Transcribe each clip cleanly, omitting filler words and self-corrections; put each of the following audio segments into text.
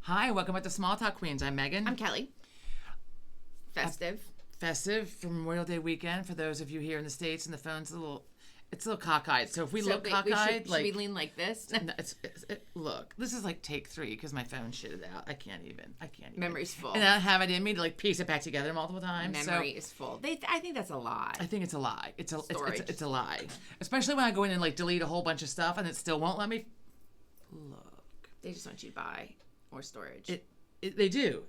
Hi, welcome back to Small Talk Queens. I'm Megan. I'm Kelly. Festive from Memorial Day weekend for those of you here in the States, and the phone's a little cockeyed. So if we look cockeyed, should we lean like this? No, look, this is like take 3 because my phone shitted out. I can't even. Memory's full. And I don't have it in me to like piece it back together multiple times. Memory is full. I think that's a lie. I think it's a lie. It's a lie. Especially when I go in and like delete a whole bunch of stuff and it still won't let me. Look. They just want you to buy more storage. They do,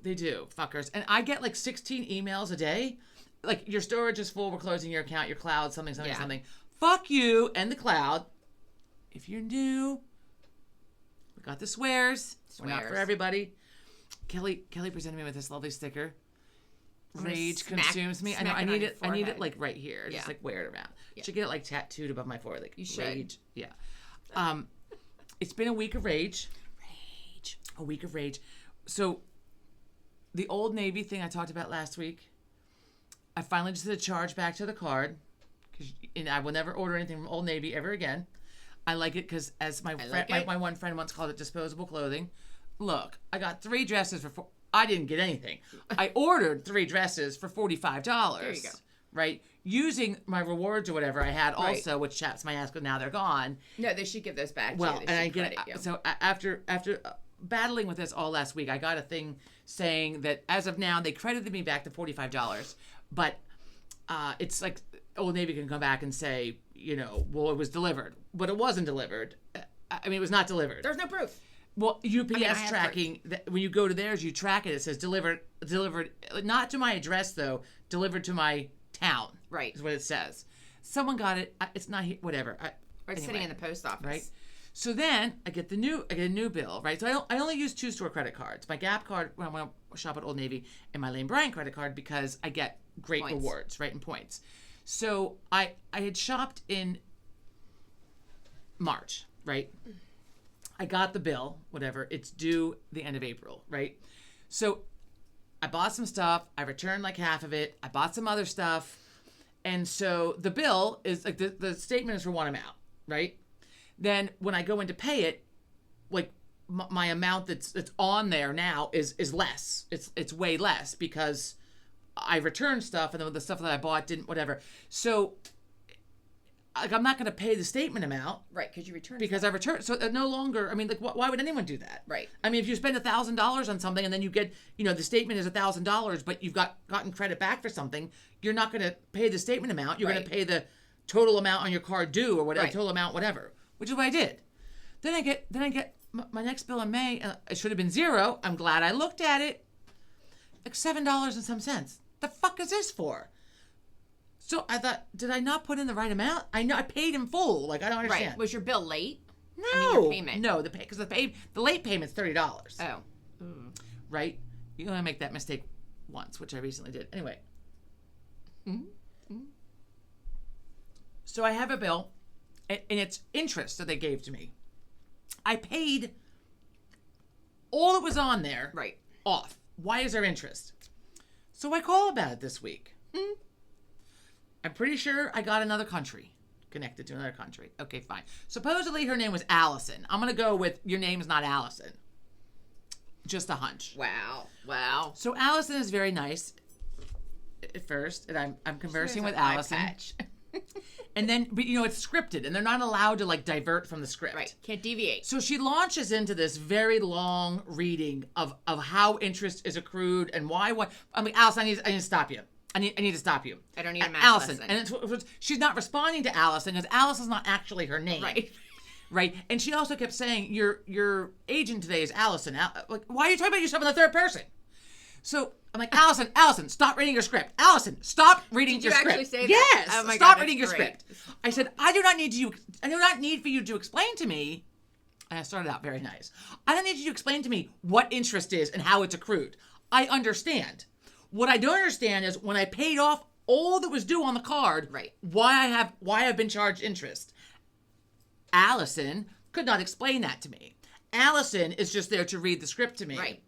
fuckers. And I get like 16 emails a day. Like, your storage is full, we're closing your account, your cloud, something. Fuck you and the cloud. If you're new, we got the swears. We're not for everybody. Kelly presented me with this lovely sticker. Rage consumes me. I know. I need it like right here. Just like wear it around. Yeah. Should get it like tattooed above my forehead. Like, you should. Rage. Yeah. It's been a week of rage. A week of rage. So, the Old Navy thing I talked about last week, I finally just did a charge back to the card, and I will never order anything from Old Navy ever again. I like it because, as my one friend once called it, disposable clothing. Look, I got 3 dresses for I didn't get anything. I ordered 3 dresses for $45. There you go. Right? Using my rewards or whatever I had also, which chaps my ass, but now they're gone. No, they should give those back. Well, and I get it. So after battling with this all last week, I got a thing saying that as of now they credited me back to $45, but it's like Old Navy can come back and say, well, it was delivered, but it wasn't delivered. I mean, it was not delivered. There's no proof. Well, UPS tracking, when you go to theirs, you track it. It says delivered, not to my address though, delivered to my town. Right. Is what it says. Someone got it. It's not here. Whatever. It's sitting in the post office. Right. So then I get a new bill, right? So I only use 2 store credit cards. My Gap card when I want to shop at Old Navy, and my Lane Bryant credit card because I get great rewards, right, and points. So I had shopped in March, right? I got the bill, whatever. It's due the end of April, right? So I bought some stuff. I returned like half of it. I bought some other stuff. And so the bill is like the statement is for one amount, right? Then when I go in to pay it, like my amount that's on there now is less. It's way less because I returned stuff and then the stuff that I bought didn't, whatever. So like I'm not going to pay the statement amount, right? Because you returned. Because I returned, so no longer. I mean, like why would anyone do that? Right. I mean, if you spend $1,000 on something and then you get, the statement is $1,000, but you've gotten credit back for something, you're not going to pay the statement amount. You're going to pay the total amount on your card due or whatever, total amount, whatever. Which is what I did. Then I get my next bill in May, and it should have been $0. I'm glad I looked at it. Like $7 and some cents. The fuck is this for? So I thought, did I not put in the right amount? I know I paid in full. Like I don't understand. Right. Was your bill late? No. I mean, your payment. No, the late payment's $30. Oh. Right? You only make that mistake once, which I recently did. Anyway. So I have a bill. And it's interest that they gave to me. I paid all that was on there off. Why is there interest? So I call about it this week. I'm pretty sure I got another country connected to another country. Okay, fine. Supposedly her name was Allison. I'm going to go with your name is not Allison. Just a hunch. Wow. So Allison is very nice at first, and I'm conversing with Allison. And then, but it's scripted, and they're not allowed to like divert from the script. Right, can't deviate. So she launches into this very long reading of how interest is accrued and why. What I mean, Allison, I need to stop you. I need to stop you. I don't need a math Allison, lesson. and she's not responding to Allison because Allison's not actually her name. Right. And she also kept saying your agent today is Allison. Like, why are you talking about yourself in the third person? So I'm like, Allison, stop reading your script. Allison, stop reading your script. Did you actually say that? Yes. Oh my stop God, reading your great. script. I said, I do not need for you to explain to me. And I started out very nice. I don't need you to explain to me what interest is and how it's accrued. I understand. What I don't understand is when I paid off all that was due on the card, why I've been charged interest. Allison could not explain that to me. Allison is just there to read the script to me. Right.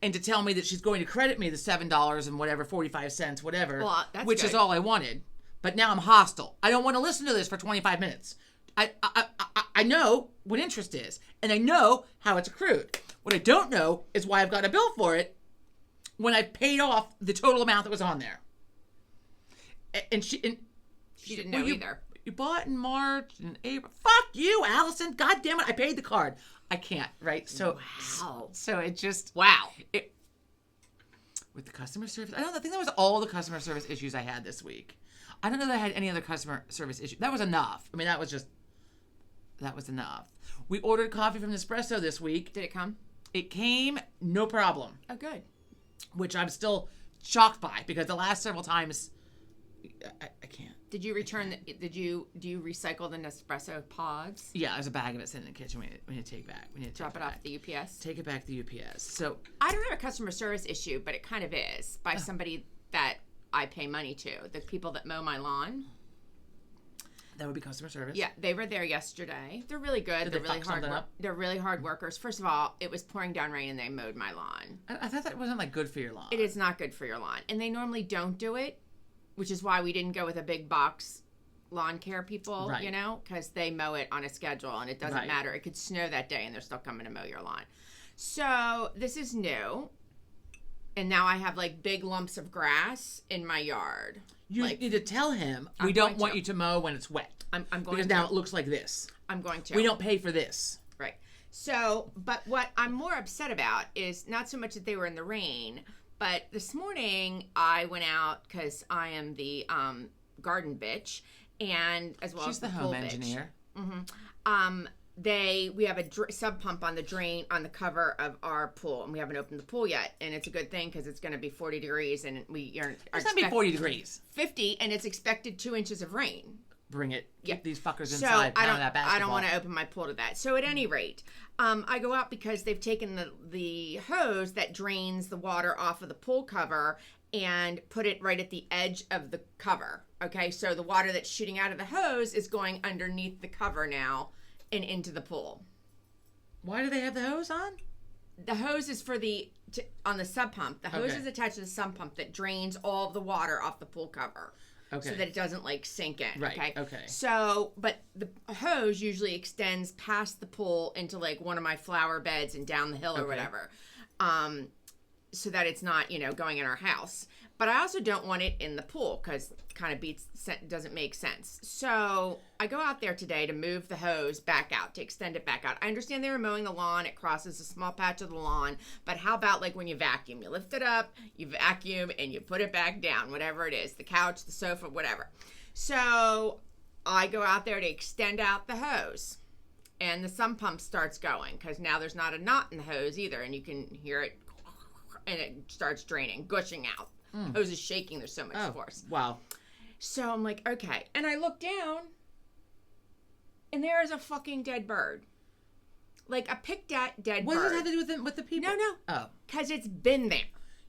And to tell me that she's going to credit me the $7 and whatever, 45 cents, whatever, that's which good. is all I wanted. But now I'm hostile. I don't want to listen to this for 25 minutes. I know what interest is, and I know how it's accrued. What I don't know is why I've got a bill for it when I paid off the total amount that was on there. And she didn't know either. You bought in March and April. Fuck you, Allison. God damn it. I paid the card. I can't, right? So, Wow. so it just, Wow. with the customer service, I think that was all the customer service issues I had this week. I don't know that I had any other customer service issues. That was enough. I mean, that was enough. We ordered coffee from Nespresso this week. Did it come? It came, no problem, Oh, good. which I'm still shocked by because the last several times, I can't. Did you return? Do you recycle the Nespresso pods? Yeah, there's a bag of it sitting in the kitchen. We need to take back. We need to Drop it off at the UPS. Take it back to the UPS. So I don't have a customer service issue, but it kind of is by somebody that I pay money to. The people that mow my lawn. that would be customer service. Yeah, they were there yesterday. They're really good. Did They're they really fuck hard. something up? They're really hard workers. First of all, it was pouring down rain and they mowed my lawn. I thought that wasn't like good for your lawn. It is not good for your lawn, and they normally don't do it, which is why we didn't go with a big box lawn care people. Right. You know, because they mow it on a schedule, and it doesn't Right. matter. It could snow that day, and they're still coming to mow your lawn. So this is new, and now I have like big lumps of grass in my yard. You like- need to tell him I'm we don't going want to. you to mow when it's wet. I'm going Because to. now it looks like this. I'm going to. We don't pay for this. Right. So, but what I'm more upset about is not so much that they were in the rain, but this morning I went out because I am the garden bitch, and as well She's as the pool home bitch. engineer. We have a sub pump on the drain on the cover of our pool, and we haven't opened the pool yet, and it's a good thing because it's going to be 40 degrees, and we are It's going to be 40 degrees. 50, and it's expected 2 inches of rain. Bring it. Yeah. Keep these fuckers So inside. I pound that basketball. don't want to open my pool to that. So at any rate, I go out because they've taken the hose that drains the water off of the pool cover and put it right at the edge of the cover. Okay, so the water that's shooting out of the hose is going underneath the cover now and into the pool. Why do they have the hose on? The hose is for on the sub pump. The hose Okay. is attached to the sub pump that drains all the water off the pool cover. Okay. So that it doesn't like sink in. Right, okay. So, but the hose usually extends past the pool into like one of my flower beds and down the hill or Okay. whatever. So that it's not, going in our house. But I also don't want it in the pool because it kind of doesn't make sense. So I go out there today to move the hose back out, to extend it back out. I understand they were mowing the lawn. It crosses a small patch of the lawn. But how about like when you vacuum? You lift it up, you vacuum, and you put it back down, whatever it is, the couch, the sofa, whatever. So I go out there to extend out the hose. And the sump pump starts going because now there's not a knot in the hose either. And you can hear it, and it starts draining, gushing out. The hose is shaking. There's so much force. Wow. So I'm like, okay. And I look down, and there is a fucking dead bird. Like a picked dead What bird. does it have to do with the people? No. Oh. Because it's been there.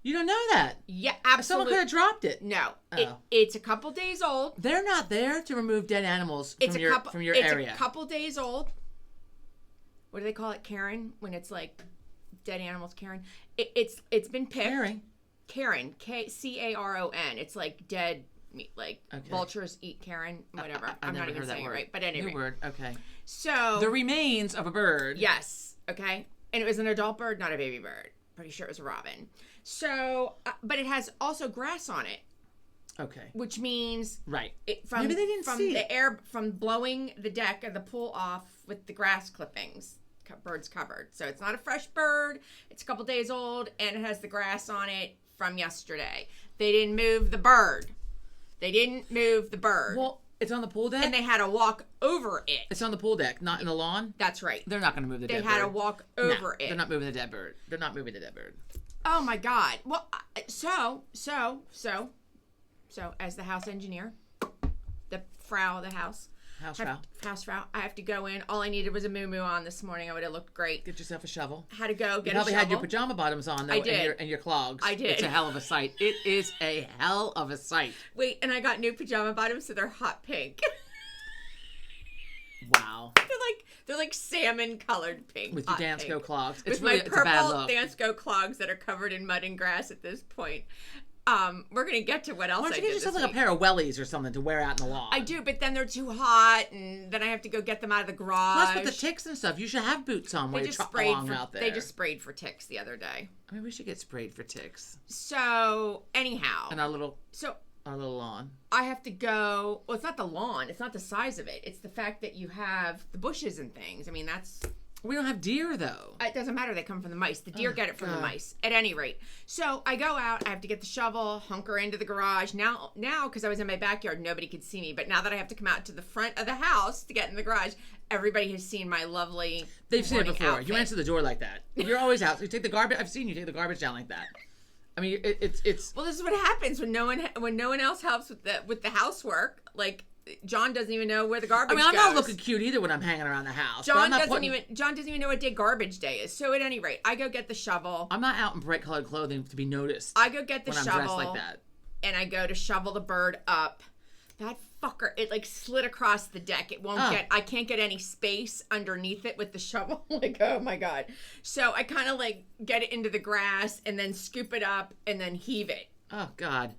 You don't know that. Yeah, Someone absolutely. could have dropped it. No. Oh. It's a couple days old. They're not there to remove dead animals from your area. It's a couple days old. What do they call it, Karen? When it's like dead animals, Karen. It's been picked. Karen, Caron. It's like dead meat, like vultures eat Karen, whatever. I'm not even saying it right, but anyway. New word. Okay. So the remains of a bird. Yes. Okay. And it was an adult bird, not a baby bird. Pretty sure it was a robin. So, but it has also grass on it. Okay. Which means Right. From Maybe they didn't see the it. air from blowing the deck of the pool off with the grass clippings. Bird's covered. So it's not a fresh bird. It's a couple days old, and it has the grass on it from yesterday. They didn't move the bird. Well, it's on the pool deck. And they had to walk over it. It's on the pool deck, not in the lawn. That's right. They're not going to move the dead bird. They had to walk over it. They're not moving the dead bird. They're not moving the dead bird. Oh my God. Well, so as the house engineer, the frau of the house. Housefrau. I have to go in. All I needed was a moo-moo on this morning. I would have looked great. Get yourself a shovel. Had to go get a shovel. You probably had your pajama bottoms on, though, I did. And your clogs. I did. It's a hell of a sight. It is a hell of a sight. Wait, and I got new pajama bottoms, so they're hot pink. Wow. They're like salmon colored pink. With your Dansko clogs. With my purple Dansko clogs that are covered in mud and grass at this point. we're gonna get to what else Why I don't you did get yourself this like a week. pair of wellies or something to wear out in the lawn? I do, but then they're too hot, and then I have to go get them out of the garage. Plus, with the ticks and stuff, you should have boots on when you're along out there. They just sprayed for ticks the other day. I mean, we should get sprayed for ticks. So anyhow, And our little lawn. I have to go. Well, it's not the lawn. It's not the size of it. It's the fact that you have the bushes and things. I mean, We don't have deer though. it doesn't matter. They come from the mice. The deer get it from the God. mice. At any rate, so I go out. I have to get the shovel, hunker into the garage. Now, because I was in my backyard, nobody could see me. But now that I have to come out to the front of the house to get in the garage, everybody has seen my lovely. They've seen it morning before. outfit. You answer the door like that. You're always out. You take the garbage. I've seen you take the garbage down like that. I mean, it's. Well, this is what happens when no one else helps with the housework. Like John doesn't even know where the garbage. I mean, I'm goes. not looking cute either when I'm hanging around the house. but I'm John not doesn't putting- John doesn't even know what day garbage day is. So at any rate, I go get the shovel. I'm not out in bright colored clothing to be noticed. I go get the when I'm shovel dressed like that. and I go to shovel the bird up. That fucker, it like slid across the deck. It won't I can't get any space underneath it with the shovel. Like, oh my God. So I kind of like get it into the grass and then scoop it up and then heave it. Oh God.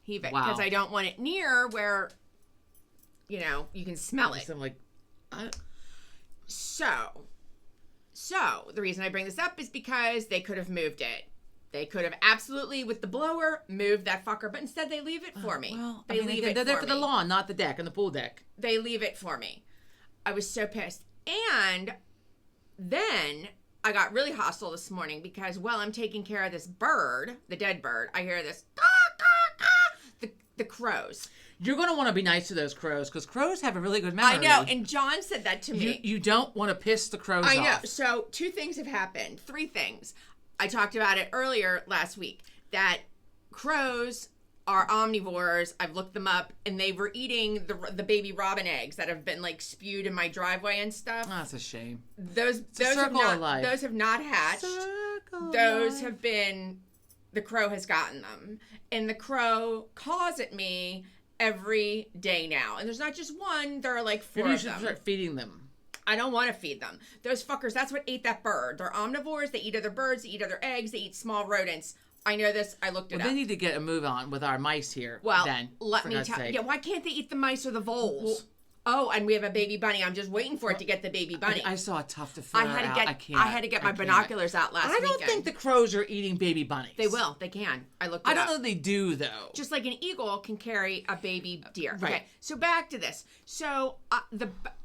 Heave it. Wow. Because I don't want it near where, you can smell it. So I'm like, So the reason I bring this up is because they could have moved it. They could have absolutely, with the blower, moved that fucker, but instead they leave it for me. well, They leave it they're there for for the me. lawn, not the deck and the pool deck. They leave it for me. I was so pissed. And then I got really hostile this morning because while I'm taking care of this bird, the dead bird, I hear this, caw, caw, caw, the crows. You're going to want to be nice to those crows because crows have a really good memory. I know, and John said that to me. You don't want to piss the crows I know. off. So 2 things have happened. 3 things. I talked about it earlier last week that crows are omnivores. I've looked them up, and they were eating the baby robin eggs that have been like spewed in my driveway and stuff. Oh, that's a shame. Those a have circle not of life. those have not hatched. Circle Those life. have been the crow has gotten them, and the crow caws at me every day now. And there's not just one. There are like 4 Maybe you of should them. start feeding them. I don't want to feed them. Those fuckers, that's what ate that bird. They're omnivores. They eat other birds. They eat other eggs. They eat small rodents. I know this. I looked it Well, up. they need to get a move on with our mice here. Well, then, let for me God's tell sake. you. Yeah, why can't they eat the mice or the voles? Oh, and we have a baby bunny. I'm just waiting for it to get the baby bunny. I saw a tuft of fur I had to out. get. I can't. I had to get my can't. binoculars out last I weekend. don't think the crows are eating baby bunnies. They will. They can. I looked it I don't up. know if they do though. Just like an eagle can carry a baby deer. Right. Okay, so back to this. So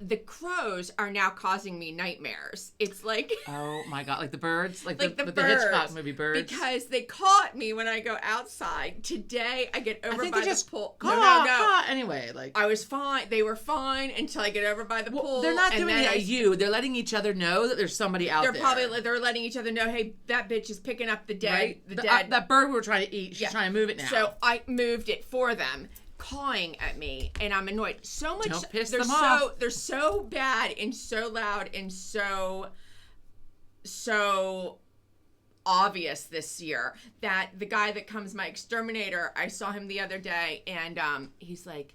the crows are now causing me nightmares. It's like Oh my God! Like the birds, like the the birds, Hitchcock movie birds. because they caught me when I go outside. Today I get I over think by they just the pool. caw. Anyway, like I was fine. They were fine until I get over by the pool. they're not and doing then it at you. They're letting each other know that there's somebody out They're there. probably they're letting each other know, hey, that bitch is picking up the dead. right. The dead. That bird we were trying to eat. She's Yeah. trying to move it now. So I moved it for them, cawing at me, and I'm annoyed. So much. Don't piss they're them so off. they're so bad and so loud and so obvious this year that the guy that comes, my exterminator, I saw him the other day, and he's like,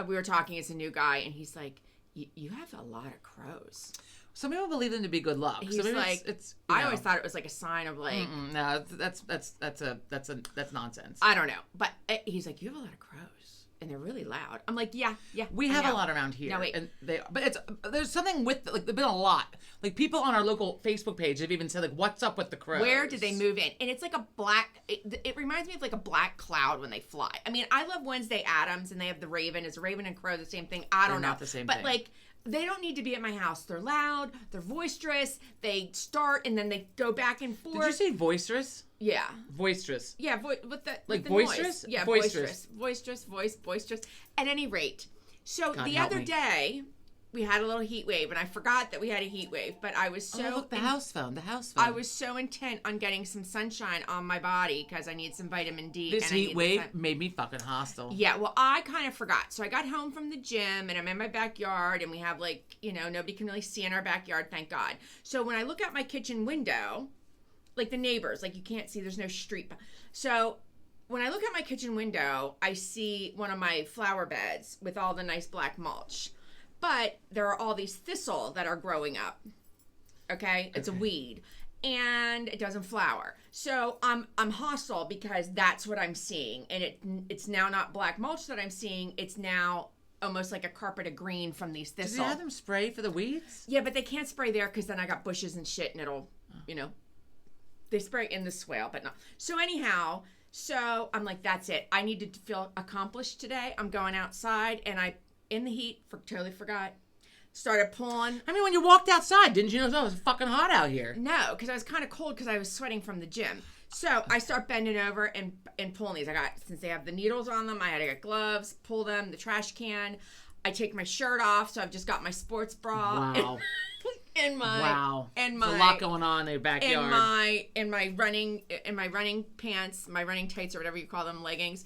we were talking. It's a new guy, and he's like, you have a lot of crows. some people believe them to be good luck. He's so maybe like, it's I always thought it was like a sign of like. no, that's nonsense. I don't know, but he's like, you have a lot of crows, and they're really loud. I'm like, yeah. We I have a know. lot around here. No, wait. And there's something with, like, there's been a lot. Like, people on our local Facebook page have even said, like, what's up with the crows? Where did they move in? And it's like a black, it reminds me of like a black cloud when they fly. I mean, I love Wednesday Addams, and they have the Raven. Is Raven and Crow the same thing? I don't know. not the same but thing. like, they don't need to be at my house. They're loud, they're boisterous, they start and then they go back and forth. Did you say boisterous? Yeah. Boisterous. Yeah, with the Like with the boisterous? noise. Yeah, Boisterous. boisterous. At any rate, so God the help other me. day we had a little heat wave, and I forgot that we had a heat wave. But I was so Oh, look, the house phone. I was so intent on getting some sunshine on my body because I need some vitamin D. This and I heat need wave sun- made me fucking hostile. Yeah, well, I kind of forgot. So I got home from the gym, and I'm in my backyard, and we have like, nobody can really see in our backyard, thank God. So when I look out my kitchen window, like the neighbors, like you can't see, there's no street. So when I look out my kitchen window, I see one of my flower beds with all the nice black mulch. But there are all these thistle that are growing up. Okay? It's a weed. and it doesn't flower. So I'm hostile because that's what I'm seeing, and it's now not black mulch that I'm seeing. It's now almost like a carpet of green from these thistles. Did you have them spray for the weeds? Yeah, but they can't spray there because then I got bushes and shit, and it'll, they spray in the swale, but not. So anyhow, so I'm like, that's it. I needed to feel accomplished today. I'm going outside, and I, in the heat, totally forgot. Started pulling. I mean, when you walked outside, didn't you know it was fucking hot out here? No, because I was kind of cold because I was sweating from the gym. So I start bending over and pulling these. Since they have the needles on them, I had to get gloves, pull them, the trash can. I take my shirt off, so I've just got my sports bra. Wow. And my wow. And my There's a lot going on in your backyard. And my running pants, my running tights or whatever you call them, leggings.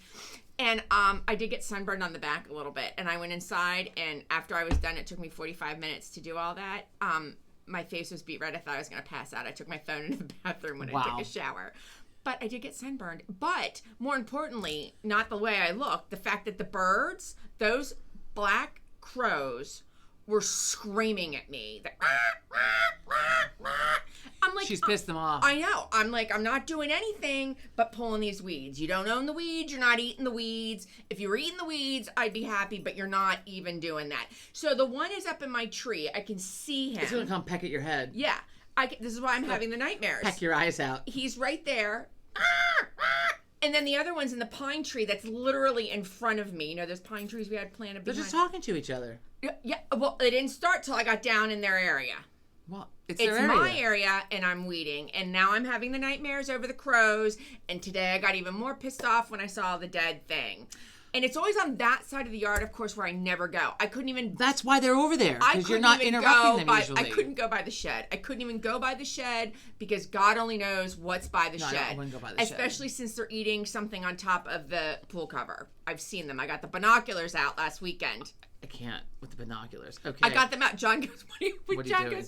And I did get sunburned on the back a little bit, and I went inside, and after I was done, it took me 45 minutes to do all that. My face was beat red. I thought I was going to pass out. I took my phone into the bathroom when I took a shower. But I did get sunburned. But more importantly, not the way I looked, the fact that the birds, those black crows, were screaming at me. I'm like, she's pissed them off. I know. I'm like, I'm not doing anything but pulling these weeds. You don't own the weeds. You're not eating the weeds. If you were eating the weeds, I'd be happy, but you're not even doing that. So the one is up in my tree. I can see him. It's going to come peck at your head. Yeah. This is why I'm having the nightmares. Peck your eyes out. He's right there. And then the other one's in the pine tree that's literally in front of me. You know those pine trees we had planted behind? They're just talking to each other. Yeah. Well, it didn't start till I got down in their area. Well, it's their area. my area, and I'm weeding. And now I'm having the nightmares over the crows. And today I got even more pissed off when I saw the dead thing. And it's always on that side of the yard, of course, where I never go. I couldn't even... That's why they're over there, because you're not interrupting them usually. I couldn't go by the shed. I couldn't even go by the shed because God only knows what's by the shed. I wouldn't go by the shed. Especially since they're eating something on top of the pool cover. I've seen them. I got the binoculars out last weekend. I can't with the binoculars. Okay. I got them out. John goes, what are you doing?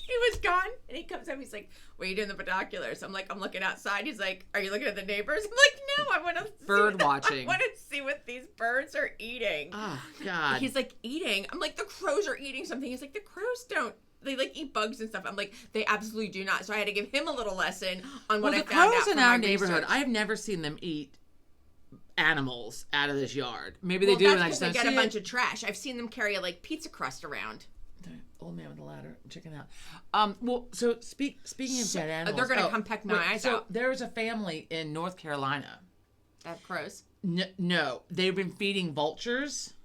He was gone. And he comes home. He's like, what are you doing with the binoculars? I'm like, I'm looking outside. He's like, are you looking at the neighbors? I'm like, no, I want to bird watching. I want to see what these birds are eating. Oh, God. He's like, eating? I'm like, the crows are eating something. He's like, the crows don't. They like eat bugs and stuff. I'm like, they absolutely do not. So I had to give him a little lesson on what I found out. The crows in our neighborhood, research. I have never seen them eat animals out of this yard. Maybe they do, and I just don't see it. They get a bunch of trash. I've seen them carry like pizza crust around. The old man with the ladder. I'm checking out. Well, so speaking of dead animals, they're gonna come peck my eyes out. There was a family in North Carolina. That crows. No, they've been feeding vultures.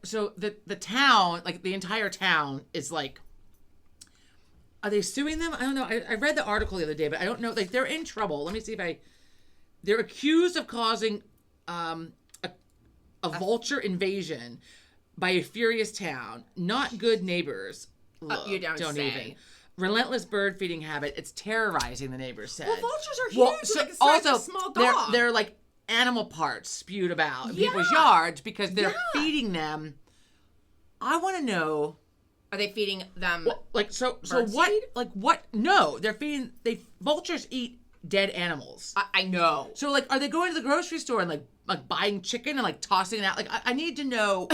So the town, like the entire town, is like. Are they suing them? I don't know. I read the article the other day, but I don't know. Like they're in trouble. Let me see if They're accused of causing a vulture invasion by a furious town. Not good neighbors. Look, you don't say. Even. Relentless bird feeding habit. It's terrorizing, the neighbors said. Well, vultures are huge. So like the size of a small dog. They're like animal parts spewed about in people's yards because they're feeding them. I want to know. Are they feeding them? Well, so what? Seed? Like what? No, they're feeding. Vultures eat dead animals. I know. So like, are they going to the grocery store and like buying chicken and like tossing it out? Like I need to know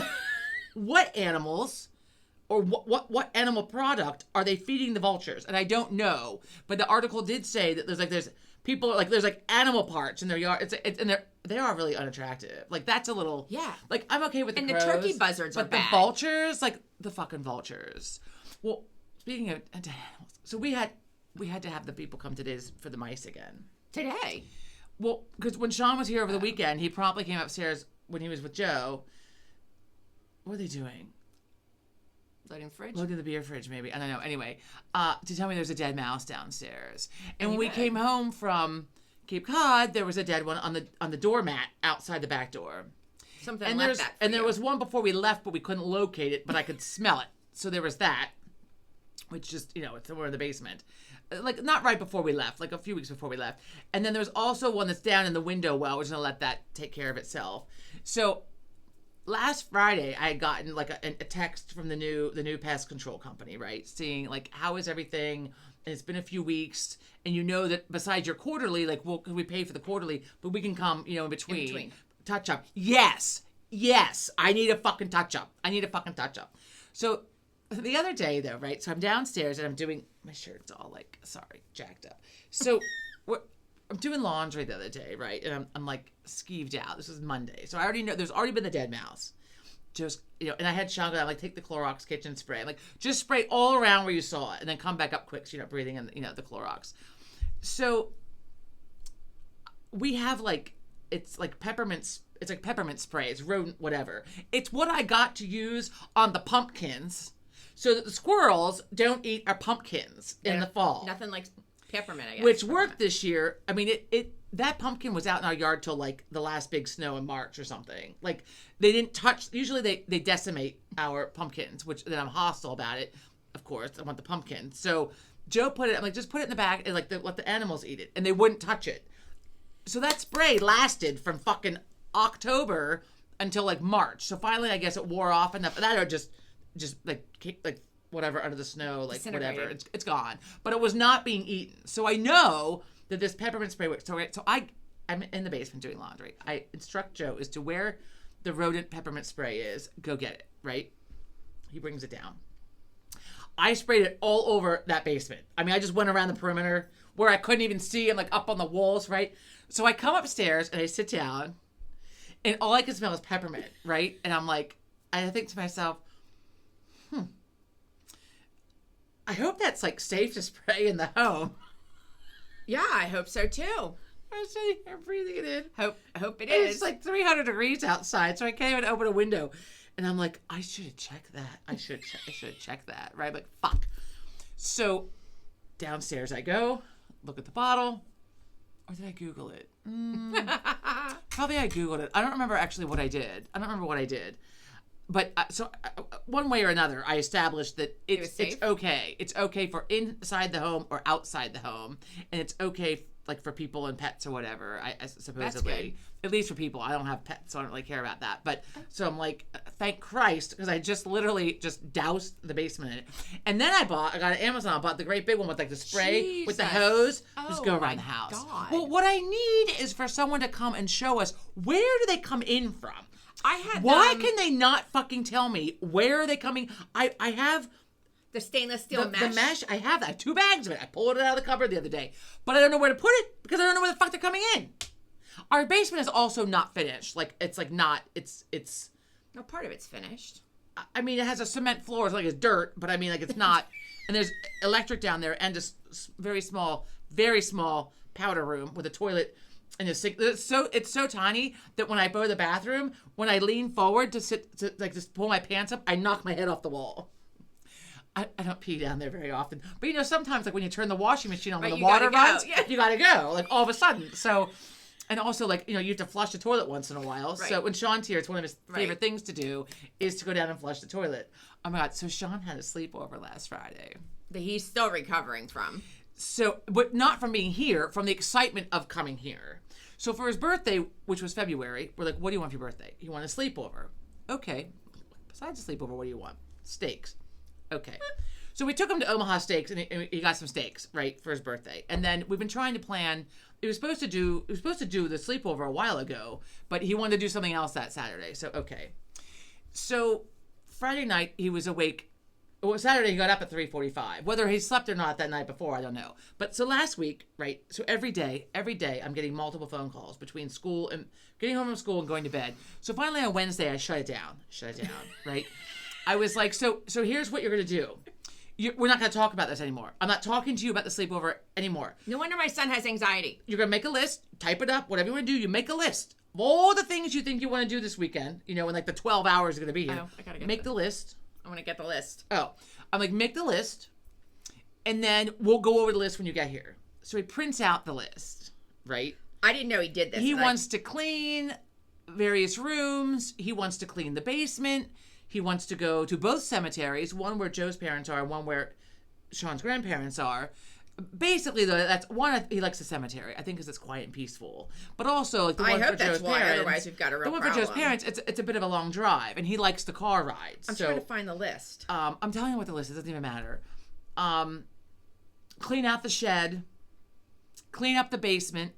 what animals or what animal product are they feeding the vultures? And I don't know. But the article did say that there's people like there's like animal parts in their yard. And they are really unattractive. Like that's a little Like I'm okay with the crows, the turkey buzzards but are bad. The vultures, like the fucking vultures. Well, speaking of dead animals, so we had to have the people come today for the mice again. Today? Well, because when Sean was here over the weekend, he promptly came upstairs when he was with Joe. What are they doing? Loading the fridge? Loading the beer fridge, maybe. I don't know. Anyway, to tell me there's a dead mouse downstairs. And when we came home from Cape Cod, there was a dead one on the doormat outside the back door. Something and left that for there was one before we left, but we couldn't locate it, but I could smell it. So there was that, which just, it's somewhere in the basement. Like, not right before we left, like a few weeks before we left. And then there's also one that's down in the window well. We're just going to let that take care of itself. So last Friday, I had gotten like a text from the new pest control company, right? Seeing like, how is everything? And it's been a few weeks. And you know that besides your quarterly, like, well, we pay for the quarterly, but we can come, in between. Touch up. Yes. I need a fucking touch up. So the other day though, right? So I'm downstairs and I'm doing My shirt's all like, sorry, jacked up. So I'm doing laundry the other day, right? And I'm like skeeved out. This is Monday. So I already know there's already been the dead mouse. Just, and I had Sean go, I'm like, take the Clorox kitchen spray. I'm like, just spray all around where you saw it and then come back up quick so you're not breathing in, the Clorox. So we have it's like peppermint spray. It's rodent, whatever. It's what I got to use on the pumpkins so that the squirrels don't eat our pumpkins in the fall. Nothing like peppermint, I guess. Which worked this year. I mean, that pumpkin was out in our yard till like the last big snow in March or something. Like they didn't touch. Usually they decimate our pumpkins, which then I'm hostile about it. Of course, I want the pumpkin. So Joe put it. I'm like, just put it in the back and let the animals eat it, and they wouldn't touch it. So that spray lasted from fucking October until like March. So finally, I guess it wore off enough. That or just like whatever under the snow, like whatever, it's gone. But it was not being eaten. So I know that this peppermint spray works. So I'm in the basement doing laundry. I instruct Joe as to where the rodent peppermint spray is. Go get it, right? He brings it down. I sprayed it all over that basement. I mean, I just went around the perimeter where I couldn't even see and like up on the walls, right? So I come upstairs and I sit down and all I can smell is peppermint, right? And I'm like, I think to myself, I hope that's like safe to spray in the home. Yeah, I hope so too. I'm sitting here breathing it in. Hope it And is. it's like 300 degrees outside, so I can't even open a window. And I'm like, I should have checked that. I should have checked that, right? Like, fuck. So downstairs I go, look at the bottle. Or did I Google it? Probably I Googled it. I don't remember actually what I did. But one way or another, I established that it's okay. It's okay for inside the home or outside the home, and it's okay like for people and pets or whatever. I supposedly, That's good. At least for people. I don't have pets, so I don't really care about that. But so I'm like, thank Christ, because I just literally just doused the basement in it, and then I got it at Amazon. I bought the great big one with like the spray with the hose. Just go around the house. God. Well, what I need is for someone to come and show us where do they come in from. Why can they not fucking tell me where are they coming? I have the stainless steel mesh. The mesh, I have that. I have 2 bags of it. I pulled it out of the cupboard the other day. But I don't know where to put it because I don't know where the fuck they're coming in. Our basement is also not finished. Like it's like not it's no, part of it's finished. I mean, it has a cement floor. It's like it's dirt, but I mean like it's not and there's electric down there and just very small powder room with a toilet. And it's so tiny that when I go to the bathroom, when I lean forward to just pull my pants up, I knock my head off the wall. I don't pee down there very often, but sometimes like when you turn the washing machine on, when the water runs, you gotta go like all of a sudden. So, and also like you have to flush the toilet once in a while. Right. So when Sean's here, it's one of his favorite things to do is to go down and flush the toilet. Oh my God! So Sean had a sleepover last Friday that he's still recovering from. So, but not from being here, from the excitement of coming here. So for his birthday, which was February, we're like, what do you want for your birthday? You want a sleepover? Okay. Besides a sleepover, what do you want? Steaks. Okay. So we took him to Omaha Steaks, and he got some steaks, right, for his birthday. And then we've been trying to plan. He was supposed to do the sleepover a while ago, but he wanted to do something else that Saturday. So, okay. So Friday night, he was awake. Well, Saturday he got up at 3:45. Whether he slept or not that night before, I don't know. But so last week, right? So every day, I'm getting multiple phone calls between school and getting home from school and going to bed. So finally on Wednesday, I shut it down, right? I was like, so here's what you're gonna do. We're not gonna talk about this anymore. I'm not talking to you about the sleepover anymore. No wonder my son has anxiety. You're gonna make a list, type it up, whatever you want to do. You make a list of all the things you think you want to do this weekend. In like the 12 hours you're gonna be here. Oh, I gotta get make the list. I want to get the list. Oh, I'm like, make the list, and then we'll go over the list when you get here. So he prints out the list, right? I didn't know he did this. He wants to clean various rooms. He wants to clean the basement. He wants to go to both cemeteries, one where Joe's parents are, one where Sean's grandparents are. Basically, though, that's one. He likes the cemetery, I think, because it's quiet and peaceful. But also, like the one for Joe's parents. Otherwise, we've got a real problem. The one for Joe's parents, it's a bit of a long drive, and he likes the car rides. I'm trying to find the list. I'm telling you what the list is. It doesn't even matter. Clean out the shed. Clean up the basement.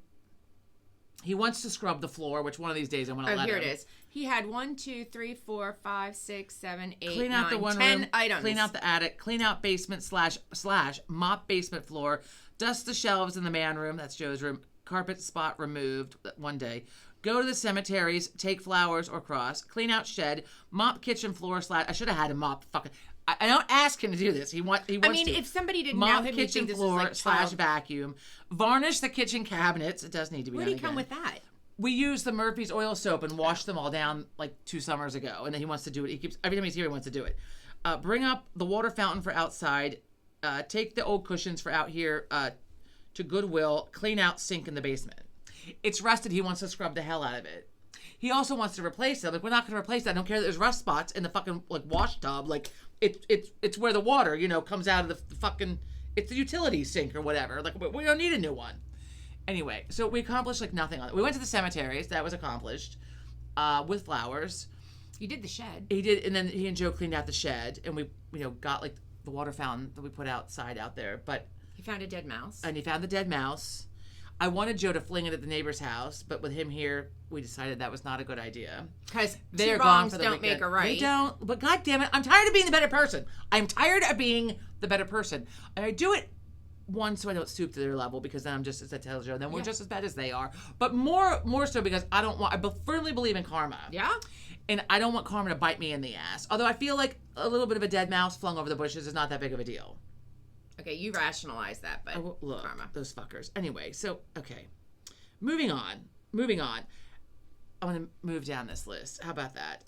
He wants to scrub the floor, which one of these days I'm going to let him. Oh, here it is. He had 1, 2, 3, 4, 5, 6, 7, 8, Clean out 9, the one 10 room, items. clean out the attic, clean out basement slash mop basement floor, dust the shelves in the man room, that's Joe's room, carpet spot removed one day. Go to the cemeteries, take flowers or cross, clean out shed, mop kitchen floor I should have had him mop fucking. I don't ask him to do this. He wants to. If somebody didn't know mop him, you'd kitchen think this floor was like child. vacuum, varnish the kitchen cabinets. It does need to be. Where done did he come again. with that? We used the Murphy's oil soap and washed them all down like 2 summers ago, and then he wants to do it. He keeps every time he's here, he wants to do it. Bring up the water fountain for outside. Take the old cushions for out here to Goodwill. Clean out sink in the basement. It's rusted. He wants to scrub the hell out of it. He also wants to replace it. Like, we're not going to replace that. I don't care that there's rust spots in the fucking like wash tub. Like it's where the water comes out of the fucking. It's the utility sink or whatever. Like, we don't need a new one. Anyway, so we accomplished like nothing on it. We went to the cemeteries. That was accomplished with flowers. You did the shed. He did, and then he and Joe cleaned out the shed, and we got like the water fountain that we put outside out there. But He found a dead mouse. and he found the dead mouse. I wanted Joe to fling it at the neighbor's house, but with him here, we decided that was not a good idea. Because They're two gone wrongs for the don't weekend. make a right. They don't. But God damn it, I'm tired of being the better person. I'm tired of being the better person. And I do it one so I don't stoop to their level, because then I'm just, as I tell Joe, then we're just as bad as they are. But more so because I firmly believe in karma. Yeah? And I don't want karma to bite me in the ass. Although I feel like a little bit of a dead mouse flung over the bushes is not that big of a deal. Okay, you rationalize that, but Look, karma. those fuckers. Anyway, so, okay. Moving on. I want to move down this list. How about that?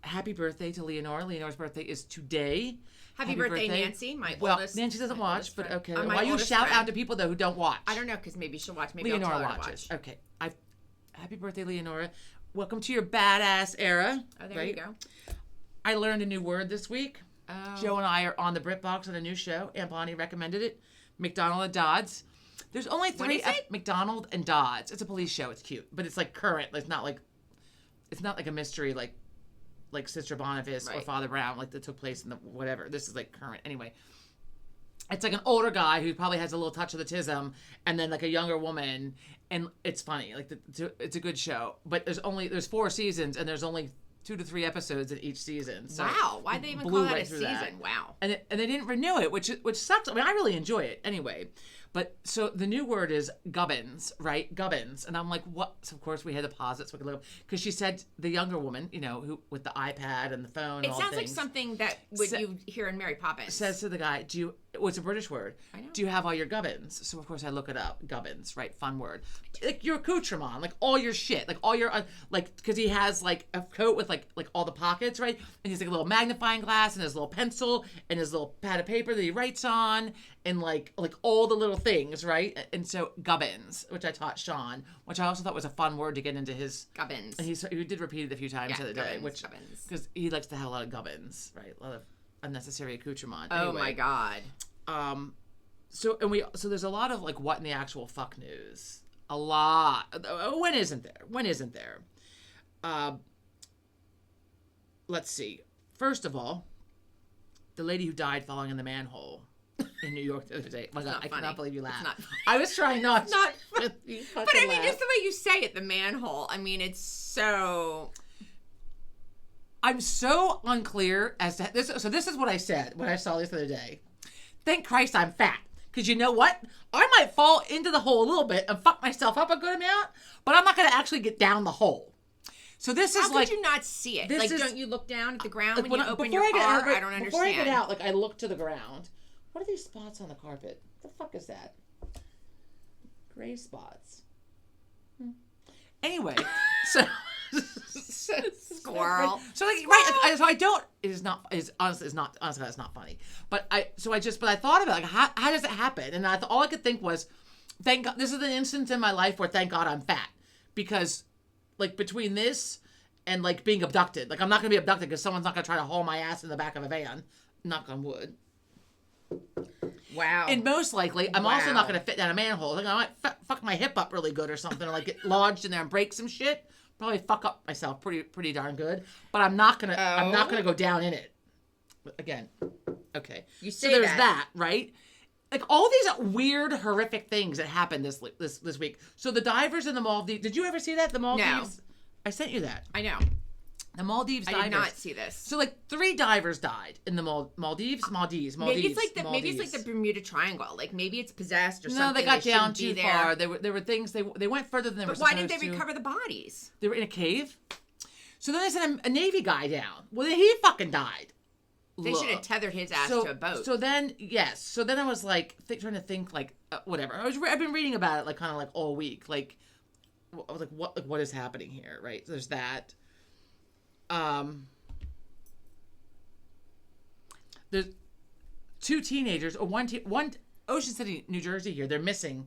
Happy birthday to Leonora. Leonora's birthday is today. Happy birthday, Nancy, my well, oldest. Nancy doesn't watch, but friend. okay. My Why you oldest shout friend. out to people, though, who don't watch? I don't know, because maybe she'll watch. Maybe Leonora I'll tell her watches. to watch. Okay. Happy birthday, Leonora. Welcome to your badass era. Oh, there you go. I learned a new word this week. Oh. Joe and I are on the BritBox on a new show. Aunt Bonnie recommended it. McDonald and Dodds. There's only 3 is it? McDonald and Dodds. It's a police show. It's cute, but it's like current. It's not like a mystery like Sister Boniface or Right. Father Brown, like that took place in the whatever. This is like current. Anyway, it's like an older guy who probably has a little touch of the tism, and then like a younger woman, and it's funny. Like it's a good show, but there's 4 seasons, and there's only 2 to 3 episodes in each season. So Wow, why'd they even blew call that right a through season? that. Wow. And they didn't renew it, which sucks. I mean, I really enjoy it anyway. But so the new word is gubbins, right? Gubbins, and I'm like, what? So of course we had to pause it so we could look, because she said the younger woman, who with the iPad and the phone. And It all sounds like things, something that you hear in Mary Poppins. says to the guy, what's a British word? I know. Do you have all your gubbins? So of course I look it up. Gubbins, right? Fun word. Like your accoutrement, like all your shit, like all your because he has like a coat with like all the pockets, right? And he's like a little magnifying glass and his little pencil and his little pad of paper that he writes on, and like all the little things, right? And so gubbins, which I taught Sean, which I also thought was a fun word to get into his Gubbins. And he did repeat it a few times the other day, gubbins, which gubbins. because he likes to have a lot of gubbins, right? A lot of unnecessary accoutrement. Oh Anyway, my God. So there's a lot of like what in the actual fuck news. A lot. When isn't there? Let's see. First of all, the lady who died falling in the manhole in New York the other day. My God, I funny. cannot believe you laughed. It's not funny. I was trying not. Not to. You But fucking I mean, laughed. just the way you say it, the manhole. I mean, it's so. I'm so unclear as to this. So this is what I said when I saw this the other day. Thank Christ I'm fat. Because you know what? I might fall into the hole a little bit and fuck myself up a good amount, but I'm not going to actually get down the hole. So this How is like. could you not see it? this Like, is- don't you look down at the ground like when you open your car? I don't understand. Before I get out, like I look to the ground. What are these spots on the carpet? What the fuck is that? Gray spots. Anyway, so. Squirrel. So like right, so I don't. It is not. It's honestly, it's not. Honestly, that's not funny. But I thought about it, like how does it happen? And all I could think was, thank God. This is an instance in my life where thank God I'm fat, because like between this and like being abducted, like I'm not gonna be abducted because someone's not gonna try to haul my ass in the back of a van. Knock on wood. Wow. And most likely, I'm also Wow. not going to fit down a manhole. Like, I might fuck my hip up really good or something, or like get lodged in there and break some shit. Probably fuck up myself pretty darn good. But I'm not gonna go down in it. Again, okay. You So say there's that. that, right? like all these weird, horrific things that happened this week. So the divers in the Maldives. Did you ever see that? The Maldives. No. I sent you that. I know. The Maldives divers. I did not see this. So like 3 divers died in the Maldives. Maybe it's like the Bermuda Triangle. Like maybe it's possessed or something. No, they got down too far. There were things they went further than they were supposed to. But why didn't they recover the bodies? They were in a cave. So then they sent a Navy guy down. Well, then he fucking died. They should have tethered his ass to a boat. So then, yes. So then I was like trying to think like whatever. I've been reading about it like kind of like all week. Like I was like, what is happening here? Right? So there's that. There's 2 teenagers or one Ocean City, New Jersey. Here they're missing.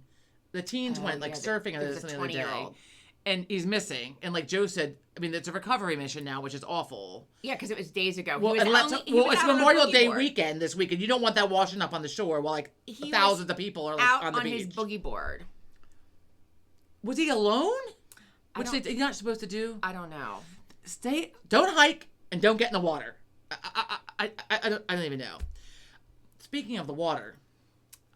The teens went like surfing on this the other day, and he's missing. And like Joe said, I mean, it's a recovery mission now, which is awful. Yeah, because it was days ago. Well, it's Memorial Day weekend this weekend. You don't want that washing up on the shore while like thousands of people are like out on the beach. His boogie board. Was he alone? Which they're not supposed to do. I don't know. Don't hike and don't get in the water. I don't even know. Speaking of the water,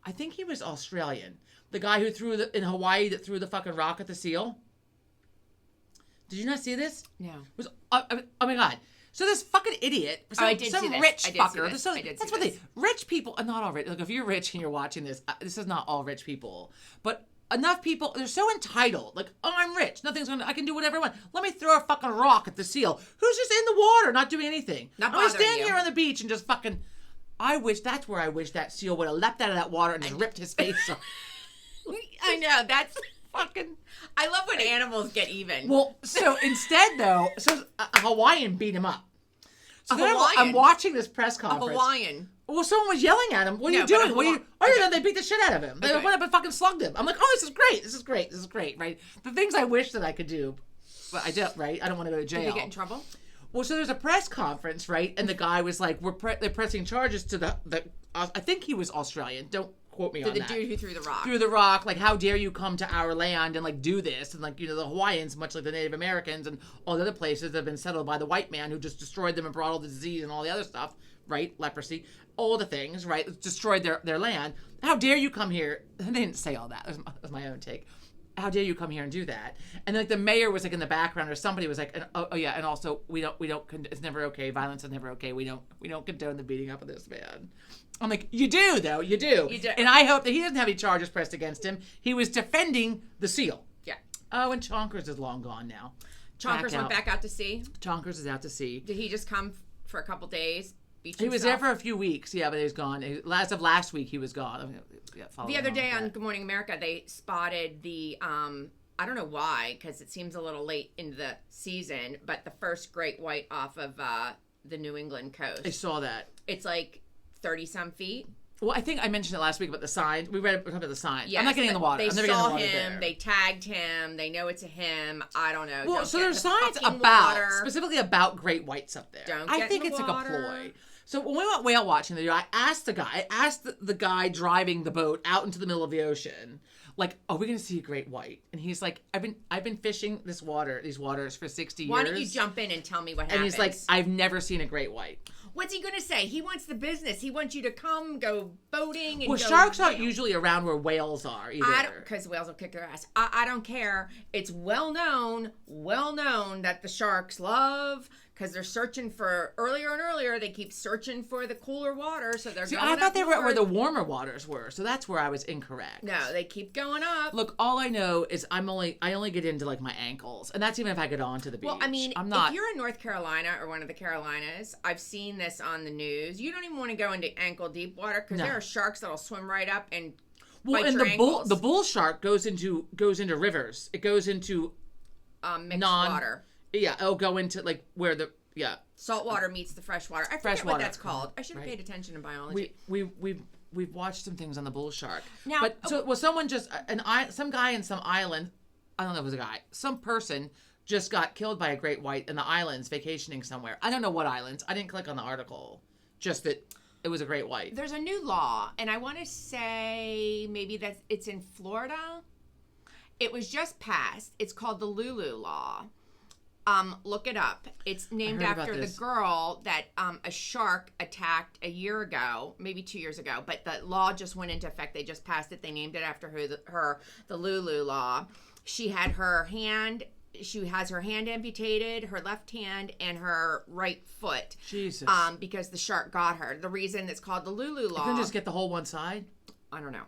I think he was Australian. The guy who in Hawaii that threw the fucking rock at the seal. Did you not see this? No. Oh my God. So this fucking idiot, I did see this. Rich fucker. That's what rich people, not all rich. Like if you're rich and you're watching this, this is not all rich people, but enough people, they're so entitled. Like, oh, I'm rich. I can do whatever I want. Let me throw a fucking rock at the seal. Who's just in the water, not doing anything. Not bothering you. I'm standing here on the beach and just fucking, that's where I wish that seal would have leapt out of that water and just ripped his face off. I know, that's fucking, I love when animals get even. Well, so instead though, a Hawaiian beat him up. So then I'm watching this press conference. A Hawaiian. Well, someone was yelling at him. What are you doing? They beat the shit out of him. They went up and fucking slugged him. I'm like, oh, this is great, right? The things I wish that I could do, but I don't, right? I don't want to go to jail. Did they get in trouble? Well, so there's a press conference, right? And the guy was like, they're pressing charges to the I think he was Australian. Don't quote me on that. The dude who threw the rock. Threw the rock. Like, how dare you come to our land and like do this? And like, the Hawaiians, much like the Native Americans and all the other places that have been settled by the white man who just destroyed them and brought all the disease and all the other stuff, right? Leprosy, all the things, right? Destroyed their land. How dare you come here? They didn't say all that. That was my own take. How dare you come here and do that? And like the mayor was like in the background, or somebody was like, oh yeah, and also we don't. It's never okay. Violence is never okay. We don't condone the beating up of this man. I'm like, you do though, you do. And I hope that he doesn't have any charges pressed against him. He was defending the seal. Yeah. Oh, and Chonkers is long gone now. Chonkers went back out to sea. Chonkers is out to sea. Did he just come for a couple days? He was there for a few weeks, yeah, but he was gone. As of last week, he was gone. The other day on Good Morning America, they spotted the, I don't know why, because it seems a little late into the season, but the first great white off of the New England coast. I saw that. It's like 30-some feet. Well, I think I mentioned it last week about the sign. We talked about the sign. Yes, I'm not getting in the water. They saw him. They tagged him. They know it's a him. I don't know. Well, so there's signs specifically about great whites up there. I think it's like a ploy. So when we went whale watching the video, I asked the guy driving the boat out into the middle of the ocean, like, are we going to see a great white? And he's like, I've been fishing these waters for 60 years. Why don't you jump in and tell me what happens? And he's like, I've never seen a great white. What's he going to say? He wants the business. He wants you to come, go boating. And sharks aren't usually around where whales are either. Because whales will kick their ass. I don't care. It's well known that the sharks love, because they're searching for, earlier and earlier, they keep searching for the cooler water, so they're going up. I thought they were where the warmer waters were, so that's where I was incorrect. No, they keep going up. Look, all I know is I only get into like my ankles, and that's even if I get onto the beach. Well, I mean, if you're in North Carolina or one of the Carolinas, I've seen this on the news. You don't even want to go into ankle deep water because there are sharks that'll swim right up and bite your ankles. The bull shark goes into rivers. It goes into mixed water. Yeah, it'll go into like where salt water meets the fresh water. I forget what that's called. I should have paid attention to biology. We've watched some things on the bull shark. Now, someone just some guy in some island. I don't know if it was a guy. Some person just got killed by a great white in the islands vacationing somewhere. I don't know what islands. I didn't click on the article. Just that it was a great white. There's a new law, and I want to say maybe that it's in Florida. It was just passed. It's called the Lulu Law. Look it up. It's named heard about after the this. girl that a shark attacked a year ago, maybe 2 years ago. But the law just went into effect. They just passed it. They named it after her, the Lulu law. She had her hand. She has her hand amputated, her left hand, and her right foot. Jesus. Because the shark got her. The reason it's called the Lulu law. Couldn't just get the whole one side? I don't know.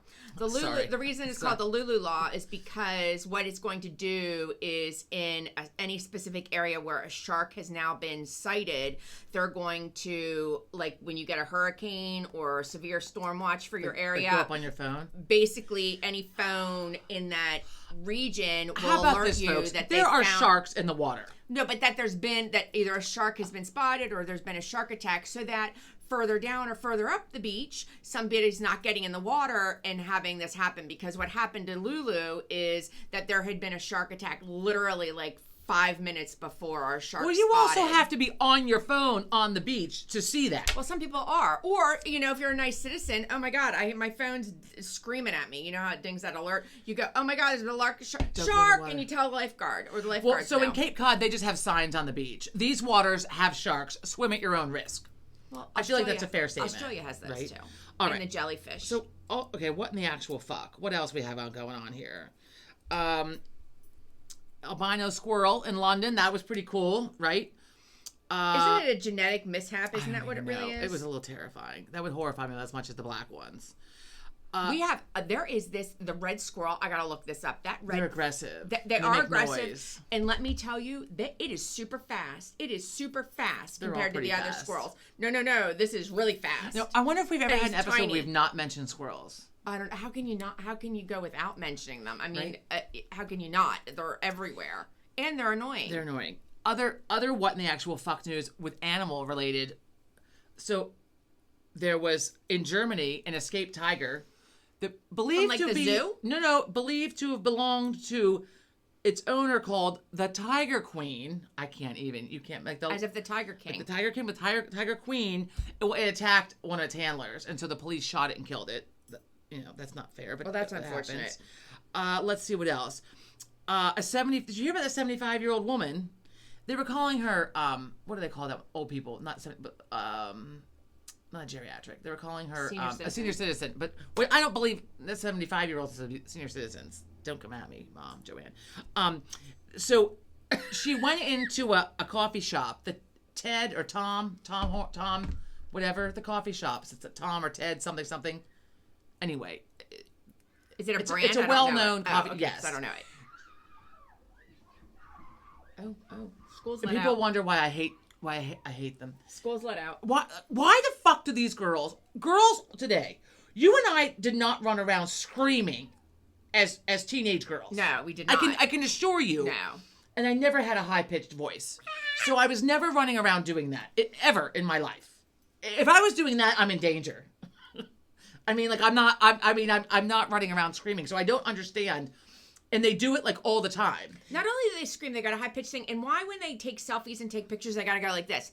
Sorry. The reason it's called the Lulu law is because what it's going to do is in any specific area where a shark has now been sighted, they're going to, like when you get a hurricane or a severe storm watch for your area, Go up on your phone. basically any phone in that region will How about alert this, you folks? that There are found, sharks in the water. No, but that that either a shark has been spotted or there's been a shark attack, so that further down or further up the beach, somebody's not getting in the water and having this happen. Because what happened to Lulu is that there had been a shark attack literally like 5 minutes before our shark Well, you spotted. also have to be on your phone on the beach to see that. Well, some people are. Or, if you're a nice citizen, oh my God, my phone's screaming at me. You know how it dings that alert? You go, oh my God, there's an alert, Don't go in the shark, water. and you tell the lifeguard or the Well, lifeguard. so in Cape Cod, they just have signs on the beach. These waters have sharks. Swim at your own risk. Well, I feel like that's a fair statement. Australia has those right? too. All and right. the jellyfish. So, okay, what in the actual fuck? What else we have going on here? Albino squirrel in London. That was pretty cool, right? Isn't it a genetic mishap? Isn't that what it No, really is? it was a little terrifying. That would horrify me as much as the black ones. We have there is the red squirrel. I gotta look this up. That red They're aggressive. They and are make aggressive, noise. and let me tell you that it is super fast. It is super fast They're all compared to pretty the other fast. squirrels. No, this is really fast. No, I wonder if we've ever And had an it's episode tiny. we've not mentioned squirrels. I don't. How can you not? How can you go without mentioning them? I mean, how can you not? They're everywhere, and they're annoying. They're annoying. Other what in the actual fuck news with animal related. So there was in Germany an escaped tiger that believed like to the be zoo? believed to have belonged to its owner called the Tiger Queen. I can't even. You can't make the As if the Tiger King. the Tiger King, the Tiger Queen. It attacked one of its handlers, and so the police shot it and killed it. That's not fair. But Well, that's that unfortunate. happens. Let's see what else. Did you hear about the 75-year-old woman? They were calling her what do they call them? Old people, not geriatric. They were calling her a senior citizen. But I don't believe that 75-year-olds are senior citizens. Don't come at me, Mom, Joanne. So she went into a coffee shop, the Ted or Tom, whatever the coffee shops. It's a Tom or Ted something. Anyway, Is it a it's brand? a I don't know well-known it. coffee. Oh, okay, Yes, 'cause I don't know it. Oh, school's let People out. wonder why I hate them. School's let out. Why the fuck do these girls today? You and I did not run around screaming as teenage girls. No, we did not. I can assure you. No. And I never had a high-pitched voice. So I was never running around doing that ever in my life. If I was doing that, I'm in danger. I mean, like I'm not running around screaming. So I don't understand. And they do it like all the time. Not only do they scream, they got a high pitched thing. And why, when they take selfies and take pictures, they gotta go like this?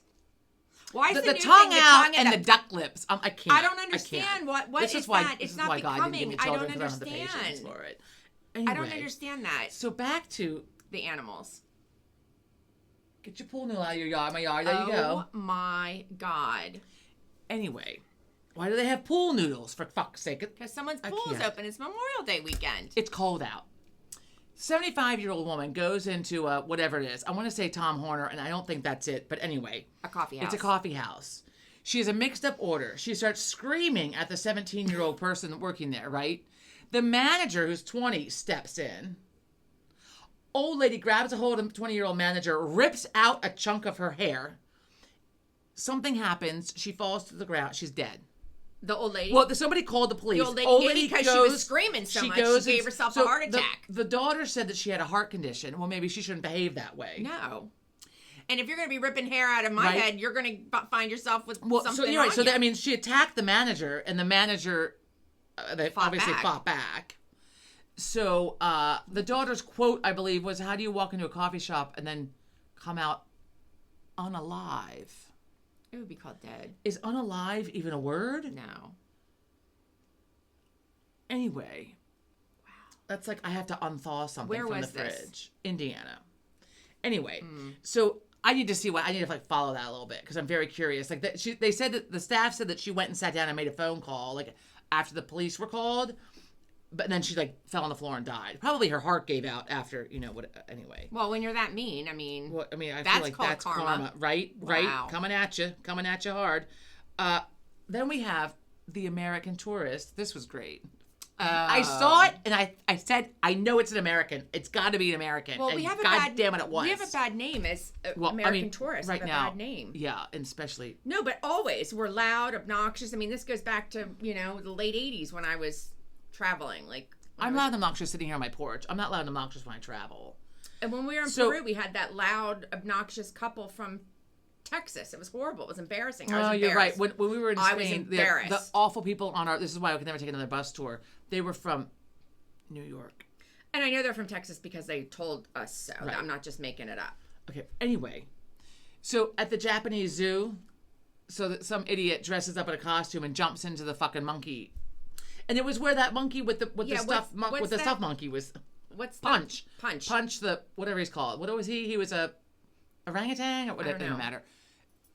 Why is The new tongue thing, out the and tongue the duck lips. I can't. I don't understand what This is is why, that? This It's is not why God didn't give me becoming. I children don't 'cause I don't have the patience understand. for it. I don't Anyway, understand that. So back to The animals. get your pool noodle out of your yard. My yard. There you go. Oh my God. Anyway, why do they have pool noodles for fuck's sake? Because someone's I pool is can't. open. It's Memorial Day weekend. It's cold out. 75-year-old woman goes into whatever it is. I want to say Tom Horner, and I don't think that's it. But anyway, A coffee house. it's a coffee house. She has a mixed up order. She starts screaming at the 17-year-old person working there, right? The manager, who's 20, steps in. Old lady grabs a hold of the 20-year-old manager, rips out a chunk of her hair. Something happens. She falls to the ground. She's dead. The old lady. Well, somebody called the police. The old lady, because she was screaming so much, she gave herself a heart attack. The daughter said that she had a heart condition. Well, maybe she shouldn't behave that way. No. And if you're going to be ripping hair out of my Right. head, you're going to find yourself with something so you're right. on So you. I mean, she attacked the manager, and the manager they obviously back. fought back. So the daughter's quote, I believe, was, "How do you walk into a coffee shop and then come out unalive?" It would be called dead. Is unalive even a word? No. Anyway, wow, that's like I have to unthaw something Where from was the this? fridge. Indiana. Anyway, so I need to see I need to like follow that a little bit because I'm very curious. Like they said that the staff said that she went and sat down and made a phone call like after the police were called, but then she like fell on the floor and died. Probably her heart gave out after what. Anyway. Well, when you're that mean, I mean. Well, I mean, I that's feel like called that's karma. right? Wow. Right, coming at you hard. Then we have The American Tourist. This was great. I saw it and I said, I know it's an American. It's got to be an American. Well, and we have a God damn it was. We have a bad name as American I mean, tourists. right have a now, bad name. Yeah, and especially. No, but always we're loud, obnoxious. I mean, this goes back to the late '80s when I was traveling. Like I'm loud and obnoxious sitting here on my porch. I'm not loud and obnoxious when I travel. And when we were in Peru, we had that loud, obnoxious couple from Texas. It was horrible. It was embarrassing. I was you're right. embarrassed. When we were in Spain, I was embarrassed. the awful people on this is why I could never take another bus tour. They were from New York. And I know they're from Texas because they told us so. Right. I'm not just making it up. Okay. Anyway, so at the Japanese zoo, so that some idiot dresses up in a costume and jumps into the fucking monkey, and it was where that monkey with the stuffed monkey was. What's Punch? Punch The whatever he's called. What was he? He was a orangutan or whatever. It doesn't matter.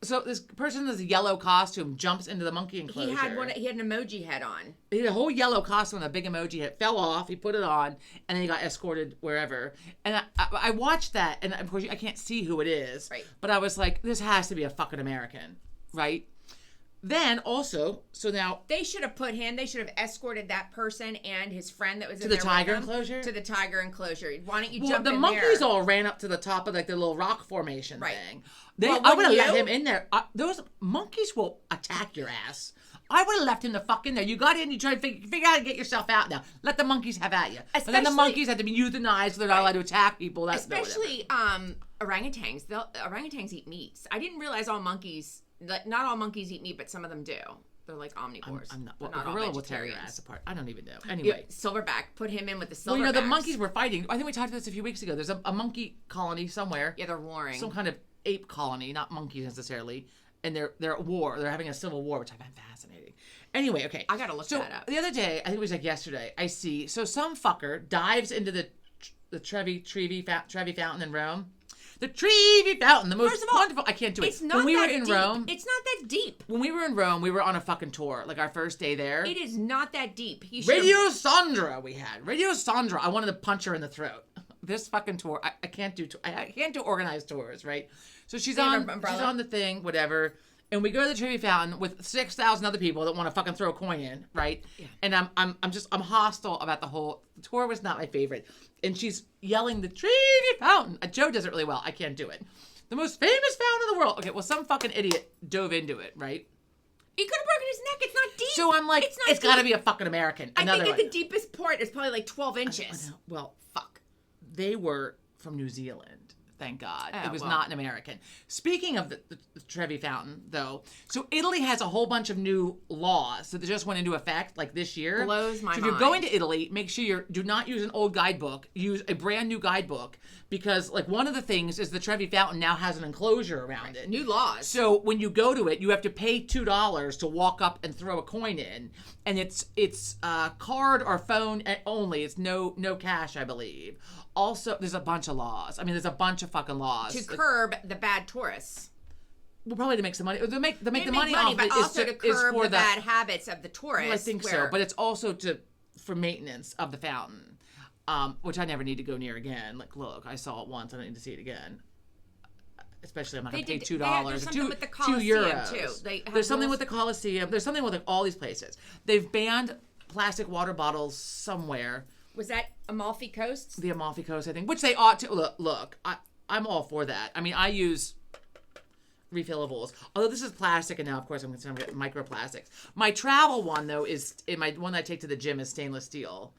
So this person in this yellow costume jumps into the monkey enclosure. He had an emoji head on. He had a whole yellow costume and a big emoji head. Fell off. He put it on, and then he got escorted wherever. And I watched that, and of course I can't see who it is. Right. But I was like, this has to be a fucking American, right? Then also, so now they should have They should have escorted that person and his friend that was to the tiger enclosure. To the tiger enclosure. Why don't you well, jump the in monkeys there? all ran up to the top of like the little rock formation right. thing. Well, I would have let you? him in there. Those monkeys will attack your ass. I would have left him the fuck in there. You got in, you tried to figure out how to get yourself out now. Let the monkeys have at you. But then the monkeys have to be euthanized so they're not allowed to attack people. Especially orangutans. Orangutans eat meats. I didn't realize not all monkeys eat meat, but some of them do. They're like omnivores. I'm not. They're Well, not all gorilla will tear your vegetarians. ass apart. I don't even know. Anyway, Silverback. Put him in with the silverbacks. Well, the monkeys were fighting. I think we talked about this a few weeks ago. There's a monkey colony somewhere. Yeah, they're warring. Some kind of ape colony, not monkeys necessarily. And they're at war. They're having a civil war, which I find fascinating. Anyway, okay. I gotta look that up. The other day, I think it was like yesterday, I see. So some fucker dives into the Trevi Fountain in Rome. The Trevi Fountain, the most wonderful. I can't do it. It's not when we that were in deep. Rome, it's not that deep. When we were in Rome, we were on a fucking tour, like our first day there. It is not that deep. Radio Sandra, we had Radio Sandra. I wanted to punch her in the throat. This fucking tour, I can't do. I can't do organized tours, right? So she's on the thing, whatever. And we go to the Trevi Fountain with 6,000 other people that want to fucking throw a coin in, right? Yeah. And I'm hostile about the whole tour. Was not my favorite. And she's yelling the Trevi Fountain. Joe does it really well. I can't do it. The most famous fountain in the world. Okay, well, some fucking idiot dove into it, right? He could have broken his neck. It's not deep. So I'm like, it's got to be a fucking American. I think at the deepest part is probably like 12 inches. Well, fuck. They were from New Zealand. Thank God. It was not an American. Speaking of the Trevi Fountain, though, so Italy has a whole bunch of new laws that just went into effect like this year. Blows my mind. So if you're going to Italy, make sure do not use an old guidebook. Use a brand new guidebook because like one of the things is the Trevi Fountain now has an enclosure around it. New laws. So when you go to it, you have to pay $2 to walk up and throw a coin in, and it's card or phone only. It's no cash, I believe. Also, there's a bunch of laws. I mean, there's a bunch of fucking laws to curb the bad tourists. Well, probably to make some money. They make the money off but it also to curb the bad habits habits of the tourists. Well, I think so, but it's also for maintenance of the fountain, which I never need to go near again. Like, look, I saw it once. I don't need to see it again. Especially, I'm not going to pay $2 or €2. Too. There's something with the Colosseum. There's something with like, all these places. They've banned plastic water bottles somewhere. Was that Amalfi Coast? The Amalfi Coast, I think, which they ought to look. I'm all for that. I mean, I use refillables. Although this is plastic, and now, of course, I'm concerned with microplastics. My travel one, though, is my one that I take to the gym is stainless steel,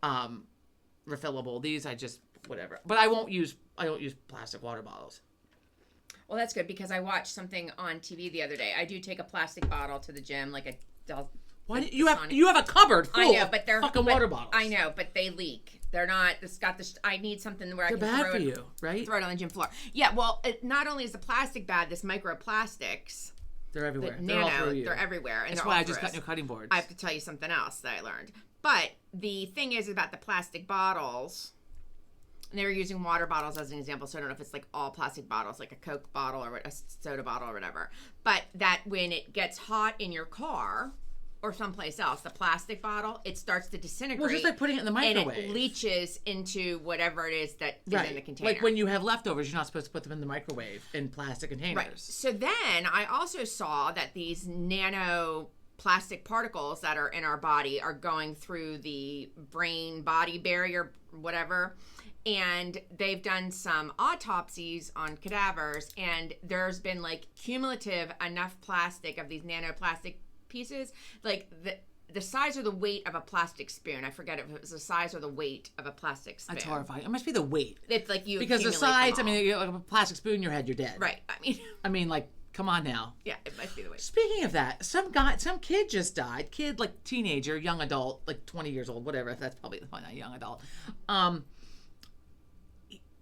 refillable. These I just whatever. But I don't use plastic water bottles. Well, that's good because I watched something on TV the other day. I do take a plastic bottle to the gym, like a. Why you have a cupboard full I know, but they're fucking water bottles. I know, but they leak. They're not. I need something where I can bad throw for it. You, right? Throw it on the gym floor. Yeah. Well, not only is the plastic bad, this microplastics. They're everywhere. They're everywhere. And that's why I just got new cutting boards. I have to tell you something else that I learned. But the thing is about the plastic bottles. they were using water bottles as an example, so I don't know if it's like all plastic bottles, like a Coke bottle or a soda bottle or whatever. But that when it gets hot in your car or someplace else, the plastic bottle, it starts to disintegrate. Well, just like putting it in the microwave. And it leaches into whatever it is that is in the container. Like when you have leftovers, you're not supposed to put them in the microwave in plastic containers. Right. So then I also saw that these nano plastic particles that are in our body are going through the brain-body barrier, whatever. And they've done some autopsies on cadavers, and there's been like cumulative enough plastic of these nanoplastic pieces, like the size or the weight of a plastic spoon. I forget if it was the size or the weight of a plastic spoon. That's horrifying. It must be the weight. It's like you because the size. I mean, you like a plastic spoon in your head, you're dead. Right. I mean, like, come on now. Yeah, it must be the weight. Speaking of that, some kid just died. Kid, like teenager, young adult, like 20 years old, whatever. That's probably not a young adult.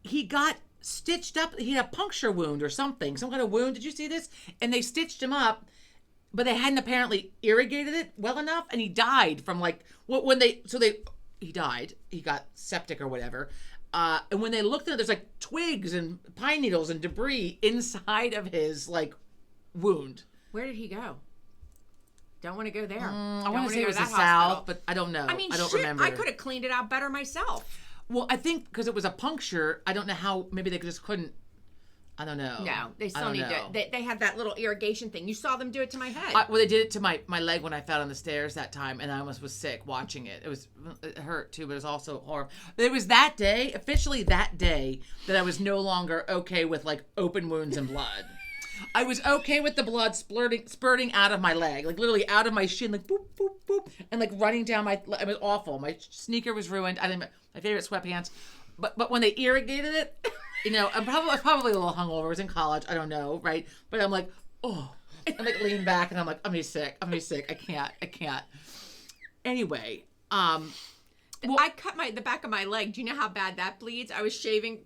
He got stitched up. He had a puncture wound or something, some kind of wound. Did you see this? And they stitched him up. But they hadn't apparently irrigated it well enough, and he died from like he died. He got septic or whatever. And when they looked at it, there's like twigs and pine needles and debris inside of his like wound. Where did he go? Don't want to go there. I want to say it was the South, but I don't know. I don't remember. I could have cleaned it out better myself. Well, I think because it was a puncture, I don't know how. Maybe they just couldn't. I don't know. No, they still need to. They had that little irrigation thing. You saw them do it to my head. Well, they did it to my leg when I fell on the stairs that time, and I almost was sick watching it. It hurt too, but it was also horrible. It was that day, officially that day, that I was no longer okay with like open wounds and blood. I was okay with the blood spurting out of my leg, like literally out of my shin, like boop, boop, boop, and like running down my. It was awful. My sneaker was ruined. I didn't. My favorite sweatpants, but when they irrigated it. You know, I was probably a little hungover. I was in college. I don't know, right? But I'm like, oh. I'm like lean back and I'm like, I'm gonna be sick. I can't. Anyway, I cut the back of my leg. Do you know how bad that bleeds? I was shaving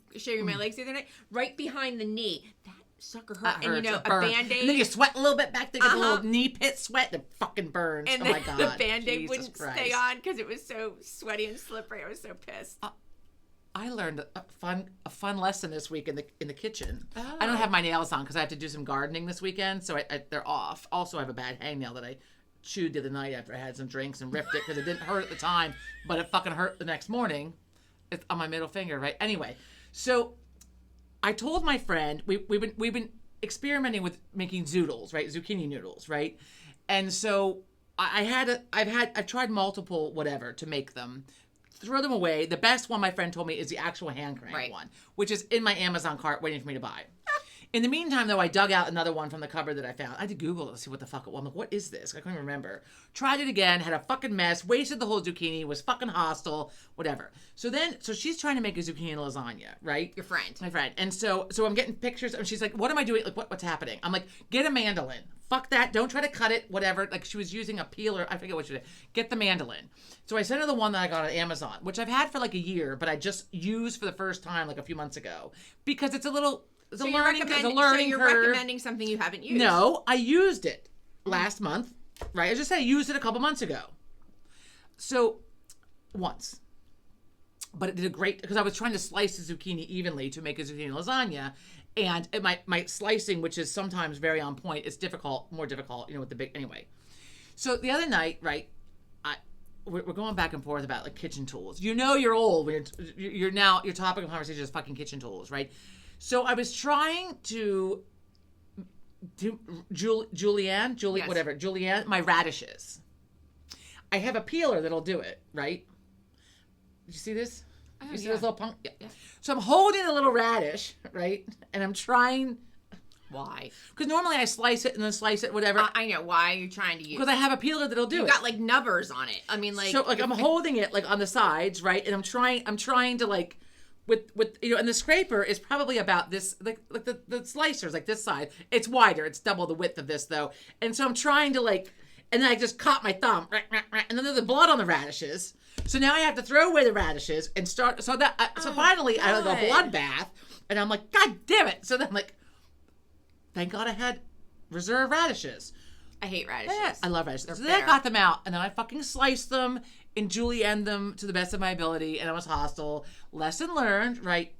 my legs the other night, right behind the knee. That sucker hurt. That hurts, and you know, a burns. Band-Aid. And then you sweat a little bit back there, get a little knee pit sweat, and it fucking burns. And oh my God. The Band-Aid Jesus wouldn't Christ. stay on because it was so sweaty and slippery. I was so pissed. I learned a fun lesson this week in the kitchen. Oh. I don't have my nails on because I have to do some gardening this weekend, so they're off. Also, I have a bad hangnail that I chewed the other night after I had some drinks and ripped it because it didn't hurt at the time, but it fucking hurt the next morning. It's on my middle finger, right? Anyway, so I told my friend we've been experimenting with making zoodles, right? Zucchini noodles, right? And so I've tried multiple whatever to make them. Throw them away. The best one, my friend told me, is the actual hand crank one, which is in my Amazon cart waiting for me to buy. In the meantime, though, I dug out another one from the cupboard that I found. I had to Google it to see what the fuck it was. I'm like, what is this? I couldn't remember. Tried it again, had a fucking mess, wasted the whole zucchini, was fucking hostile, whatever. So she's trying to make a zucchini lasagna, right? Your friend. My friend. And so I'm getting pictures, and she's like, what am I doing? Like, what's happening? I'm like, get a mandolin. Fuck that. Don't try to cut it, whatever. Like, she was using a peeler. I forget what she did. Get the mandolin. So I sent her the one that I got on Amazon, which I've had for like a year, but I just used for the first time like a few months ago because it's a learning curve. So you're recommending something you haven't used? No, I used it last month, right? I just said I used it a couple months ago. So, once. But it did a great, because I was trying to slice the zucchini evenly to make a zucchini lasagna, and my slicing, which is sometimes very on point, is more difficult, with the big, anyway. So the other night, right, we're going back and forth about like kitchen tools. You're old when you're now, your topic of conversation is fucking kitchen tools, right? So I was trying to do Julienne, my radishes. I have a peeler that'll do it, right? Did you see this? Oh, you see this little punk? Yeah. So I'm holding a little radish, right? And I'm trying. Why? Because normally I slice it and then slice it, whatever. I know. Why are you trying to use? Because I have a peeler that'll do it. You got like nubbers on it. I mean, like. So like I'm holding it like on the sides, right? And I'm trying to like. With and the scraper is probably about this, like the slicers, like this side. It's wider. It's double the width of this though. And so I'm trying to like, and then I just caught my thumb, and then there's the blood on the radishes. So now I have to throw away the radishes and start. So finally I have a bloodbath, and I'm like, God damn it! So then I'm like, thank God I had reserve radishes. I hate radishes. Yeah, I love radishes. So then I got them out, and then I fucking sliced them and julienne them to the best of my ability, and I was hostile. Lesson learned, right?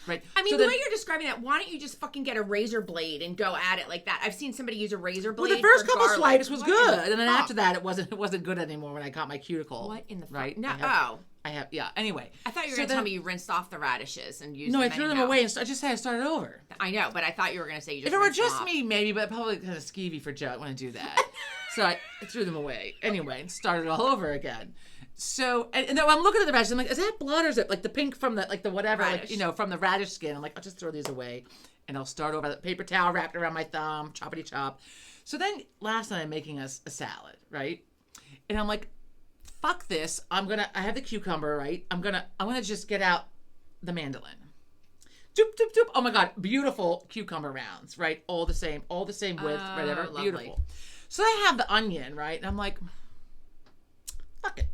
Right. I mean, So the then- way you're describing that, why don't you just fucking get a razor blade and go at it like that? I've seen somebody use a razor blade. Well, the first for couple garlic. swipes was What in good, the and then fuck? after that, it wasn't good anymore when I caught my cuticle. What in the fuck? right? No. I have yeah. Anyway, I thought you were So going to then- tell me you rinsed off the radishes and used No, them I threw them anyhow. away, and I just had to start it over. I know, but I thought you were going to say you just If it were rinsed them just off. me, maybe, but probably kind of skeevy for Joe. I want to do that. So I threw them away. Anyway, and started all over again. So, and then I'm looking at the radish, I'm like, is that blood or is it like the pink from the, like the whatever, Radish. like, from the radish skin? I'm like, I'll just throw these away. And I'll start over, the paper towel wrapped around my thumb, choppity chop. So then last night I'm making us a salad, right? And I'm like, fuck this. I have the cucumber, right? I'm gonna just get out the mandolin. Doop, doop, doop. Oh my God, beautiful cucumber rounds, right? All the same width, whatever. lovely. Beautiful. So I have the onion, right? And I'm like, fuck it.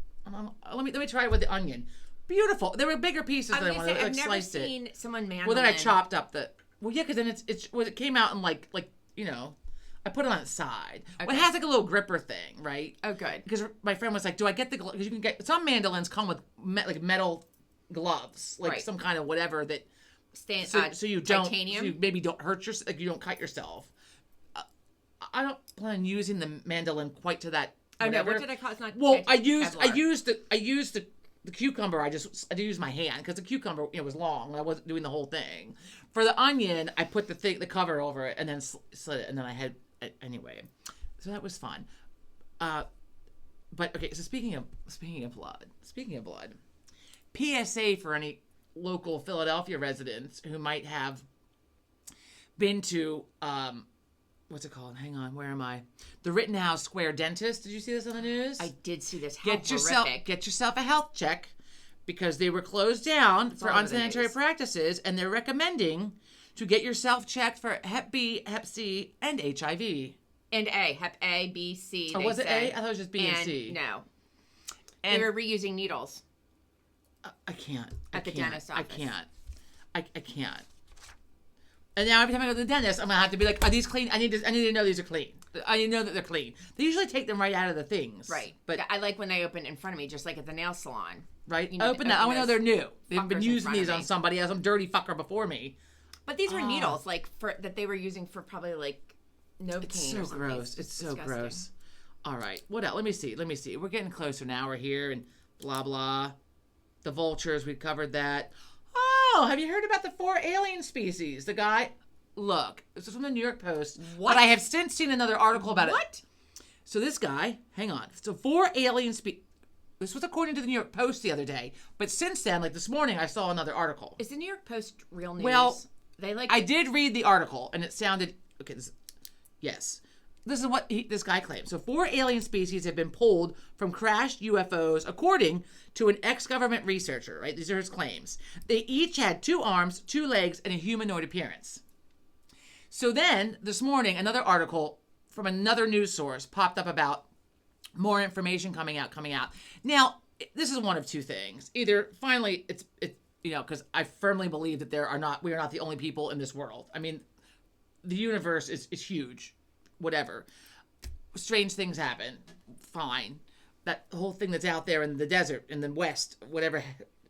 Let me try it with the onion. Beautiful. There were bigger pieces I than I was going wanted. to say, Like I've never sliced it. seen someone mandolin. Well, then I chopped up the. Well, yeah, because then it came out in like I put it on its side. Well, it Okay. has like a little gripper thing, right? Oh, good. Because my friend was like, "Do I get the?" Because you can get some mandolins come with like metal gloves, like Right. some kind of whatever that. Stand, So you don't. titanium. So you maybe don't hurt yourself. Like you don't cut yourself. I don't plan on using the mandolin quite to that. Oh no! whatever. What did I call it? It's not. Well, I used Kevlar. the cucumber. I used my hand because the cucumber was long. I wasn't doing the whole thing. For the onion, I put the cover over it and then slid it, and then I had anyway. So that was fun. But okay. So speaking of blood, PSA for any local Philadelphia residents who might have been to what's it called? Hang on, where am I? The Rittenhouse Square dentist. Did you see this on the news? I did see this. How Get horrific. yourself a health check because they were closed down for all over the unsanitary news. practices, and they're recommending to get yourself checked for Hep B, Hep C, and HIV. And Hep A, B, C. Oh, they was it said. A? I thought it was just B and C. No. And They were reusing needles. I can't. At the dentist's I office. can't. I can't. And now every time I go to the dentist, I'm gonna have to be like, "Are these clean? I need to know these are clean. I need to know that they're clean." They usually take them right out of the things, Right. But I like when they open in front of me, just like at the nail salon. right, You know, open that. I want to know they're new. They've fuckers been in using front of these on me. somebody else, some dirty fucker before me. But these were needles, like that they were using for probably like Novocaine. It's or so something. gross. It's so disgusting. gross. All right, what else? Let me see. We're getting closer now. We're here and blah blah. The vultures. We covered that. Oh, have you heard about the 4 alien species? The guy. Look, this is from the New York Post. What? But I have since seen another article about it. What? So this guy, hang on. So 4 alien species. This was according to the New York Post the other day. But since then, like this morning, I saw another article. Is the New York Post real news? Well, they like. I did read the article, and it sounded okay. Yes, this is what this guy claims. So 4 alien species have been pulled from crashed UFOs, according to an ex-government researcher. Right, these are his claims. They each had 2 arms, 2 legs, and a humanoid appearance. So then, this morning, another article from another news source popped up about more information coming out. Now, this is one of 2 things. Either, finally, it's because I firmly believe that we are not the only people in this world. I mean, the universe is huge. Whatever. Strange things happen. Fine. That whole thing that's out there in the desert, in the West, whatever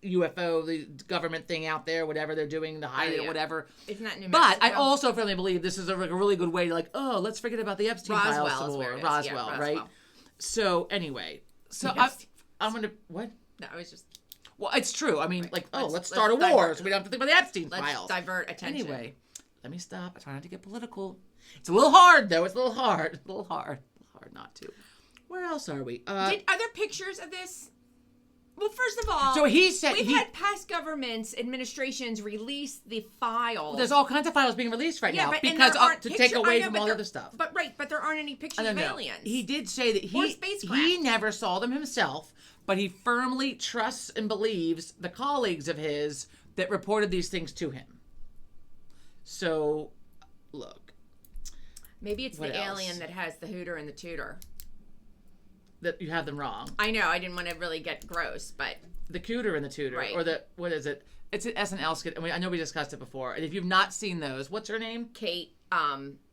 UFO, the government thing out there, whatever they're doing, the hide it or yeah. whatever. Isn't that New But I Mexico? also firmly believe this is a really good way to let's forget about the Epstein files Roswell some is where more. it is. Roswell, Yeah, right? Roswell. So anyway, so The Epstein I'm gonna what? No, I was just. Well, it's true. I mean, let's Let's start a war, divert. so we don't have to think about the Epstein Let's files. divert attention. Anyway, let me stop. I try not to get political. It's a little hard, though. It's a little hard. A little hard not to. Where else are we? Are there pictures of this? Well, first of all, So he said we've had past governments, administrations release the files. there's all kinds of files being released right now and because there aren't to take picture- away I know, from but all the there- other stuff. But there aren't any pictures I of don't know. aliens. He did say that Or he spacecraft. never saw them himself, but he firmly trusts and believes the colleagues of his that reported these things to him. So, look, Maybe it's What the else? alien that has the hooter and the tutor. that you have them wrong. I know. I didn't want to really get gross, but The cooter and the tutor, Right. or what is it? It's an SNL skit. I know we discussed it before. And if you've not seen those, what's her name? Kate,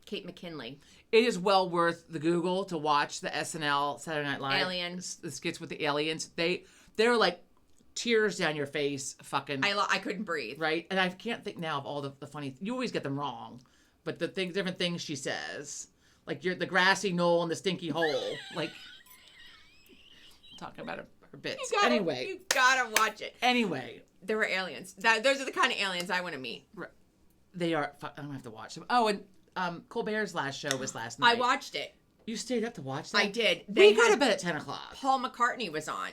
Kate McKinley. It is well worth the Google to watch the SNL Saturday Night Live Aliens. The skits with the aliens. They're like tears down your face. Fucking. I couldn't breathe. Right, and I can't think now of all the funny. You always get them wrong, but different things she says, like the grassy knoll and the stinky hole, like talking about her bits. Anyway, you gotta watch it. Anyway, there were aliens. Those are the kind of aliens I want to meet. They are. I don't have to watch them. Oh, and Colbert's last show was last night. I watched it. You stayed up to watch that? I did. We go to bed at 10 o'clock. Paul McCartney was on.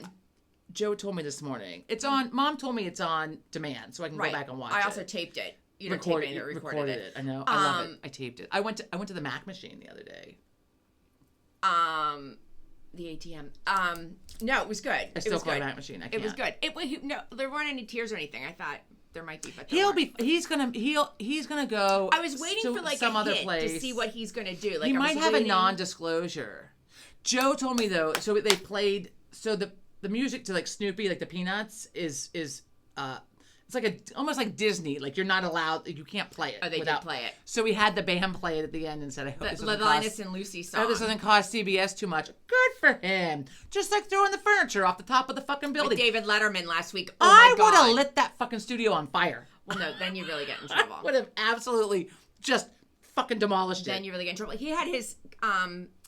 Joe told me this morning. It's on. Mom told me it's on demand, so I can go back and watch it. I also taped it. You don't tape it, recorded it. I know. I love it. I taped it. I went to the Mac machine the other day. The ATM. No, it was good. I still call it Mac machine. I can't. It was good. No, there weren't any tears or anything. I thought there might be, but he's gonna go. I was waiting for like some other hint place to see what he's gonna do. Like he might have a non-disclosure. Joe told me though. So they played. So the music to like Snoopy, like the Peanuts, is it's like almost like Disney. Like you're not allowed. You can't play it. Oh, they did play it. So we had the band play it at the end and said, "I hope this Linus and Lucy song. I hope this doesn't cost CBS too much." Good for him. Just like throwing the furniture off the top of the fucking building. With David Letterman last week. I would have lit that fucking studio on fire. Well, no, then you really get in trouble. I would have absolutely just fucking demolished it. Then you really get in trouble. He had his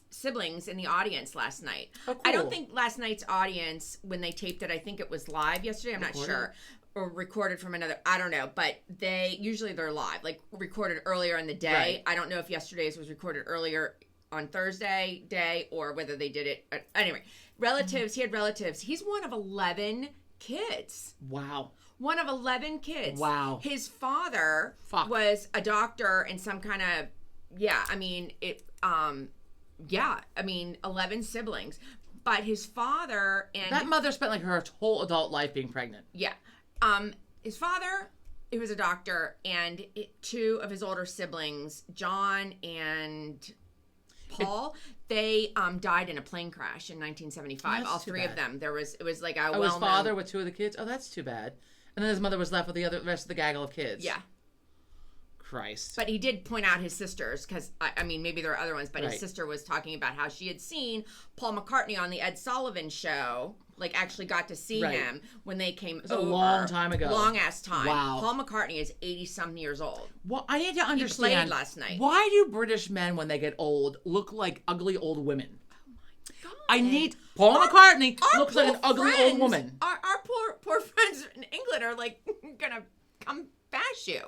siblings in the audience last night. Oh, cool. I don't think last night's audience, when they taped it, I think it was live yesterday. I'm not sure. Or recorded from another, I don't know. But they're live, like recorded earlier in the day. Right. I don't know if yesterday's was recorded earlier on Thursday day or whether they did it. Anyway, relatives, he had relatives. He's one of 11 kids. Wow. One of 11 kids. Wow. His father was a doctor and some kind of, 11 siblings. But his father and... That mother spent like her whole adult life being pregnant. Yeah. His father, he was a doctor, and two of his older siblings, John and Paul, they died in a plane crash in 1975. All three of them. It was like a his father with two of the kids? Oh, that's too bad. And then his mother was left with the rest of the gaggle of kids. Yeah. Christ. But he did point out his sisters, because, maybe there are other ones, but his sister was talking about how she had seen Paul McCartney on the Ed Sullivan Show, like actually got to see him when they came over. A long time ago. Long-ass time. Wow. Paul McCartney is 80-something years old. Well, I need to understand. He played last night. Why do British men, when they get old, look like ugly old women? God. I need... Paul McCartney looks like an ugly old woman. Our poor friends in England are like gonna come bash you.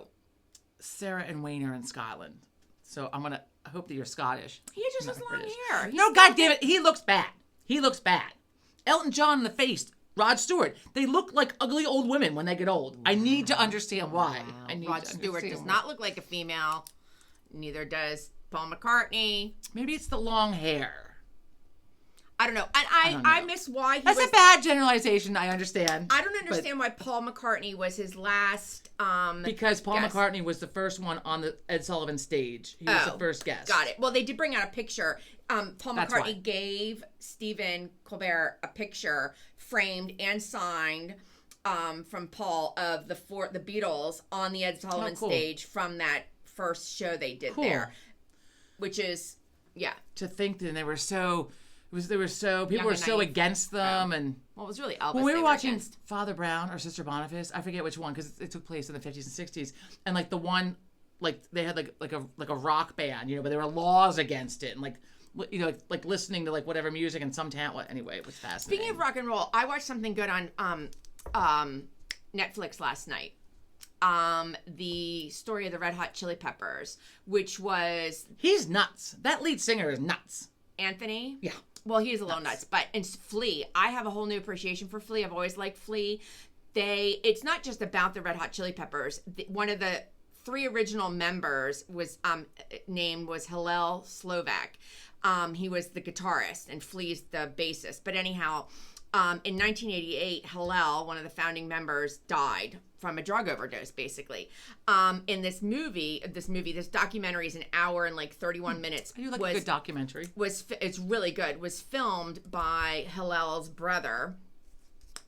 Sarah and Wayne are in Scotland, so I hope that you're Scottish. He just has long hair. No, God damn it, he looks bad. He looks bad. Elton John in the face, Rod Stewart. They look like ugly old women when they get old. I need to understand why. Rod Stewart does not look like a female. Neither does Paul McCartney. Maybe it's the long hair. I don't know. And I miss why That's a bad generalization, I understand. I don't understand why Paul McCartney was his last because Paul McCartney was the first one on the Ed Sullivan stage. He was the first guest. Got it. Well, they did bring out a picture. Paul McCartney gave Stephen Colbert a picture framed and signed from Paul of the Beatles on the Ed Sullivan stage from that first show they did there. Which is, to think that people were so against them, and well, it was really Elvis. When we were watching Father Brown or Sister Boniface, I forget which one because it took place in the 50s and 60s, and like the one, like they had like a rock band, but there were laws against it, and like listening to like whatever music in some town. Anyway, it was fascinating. Speaking of rock and roll, I watched something good on Netflix last night. The story of the Red Hot Chili Peppers, which was... He's nuts. That lead singer is nuts. Anthony? Yeah. Well, he is a little nuts. But in Flea, I have a whole new appreciation for Flea. I've always liked Flea. It's not just about the Red Hot Chili Peppers. One of the three original members was named was Hillel Slovak. He was the guitarist, and Flea's the bassist. But anyhow... in 1988, Hillel, one of the founding members, died from a drug overdose, basically. In this documentary is an hour and like 31 minutes. I do like a good documentary. It's really good. Was filmed by Hillel's brother,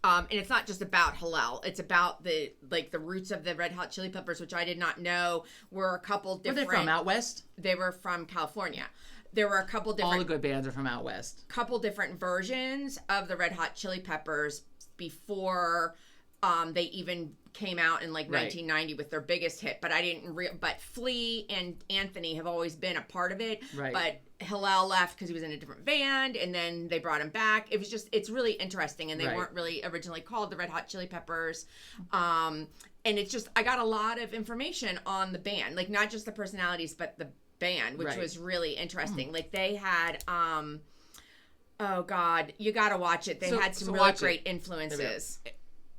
And it's not just about Hillel. It's about the roots of the Red Hot Chili Peppers, which I did not know were a couple different. Where are they from? Out west? They were from California. There were a couple different. All the good bands are from out west. Couple different versions of the Red Hot Chili Peppers before they even came out in like 1990 with their biggest hit. But I didn't. But Flea and Anthony have always been a part of it. Right. But Hillel left because he was in a different band, and then they brought him back. It was just, it's really interesting, and they weren't really originally called the Red Hot Chili Peppers. And it's just, I got a lot of information on the band, like not just the personalities, but the band, which was really interesting. Like they had, oh God, you got to watch it. They had some really great influences.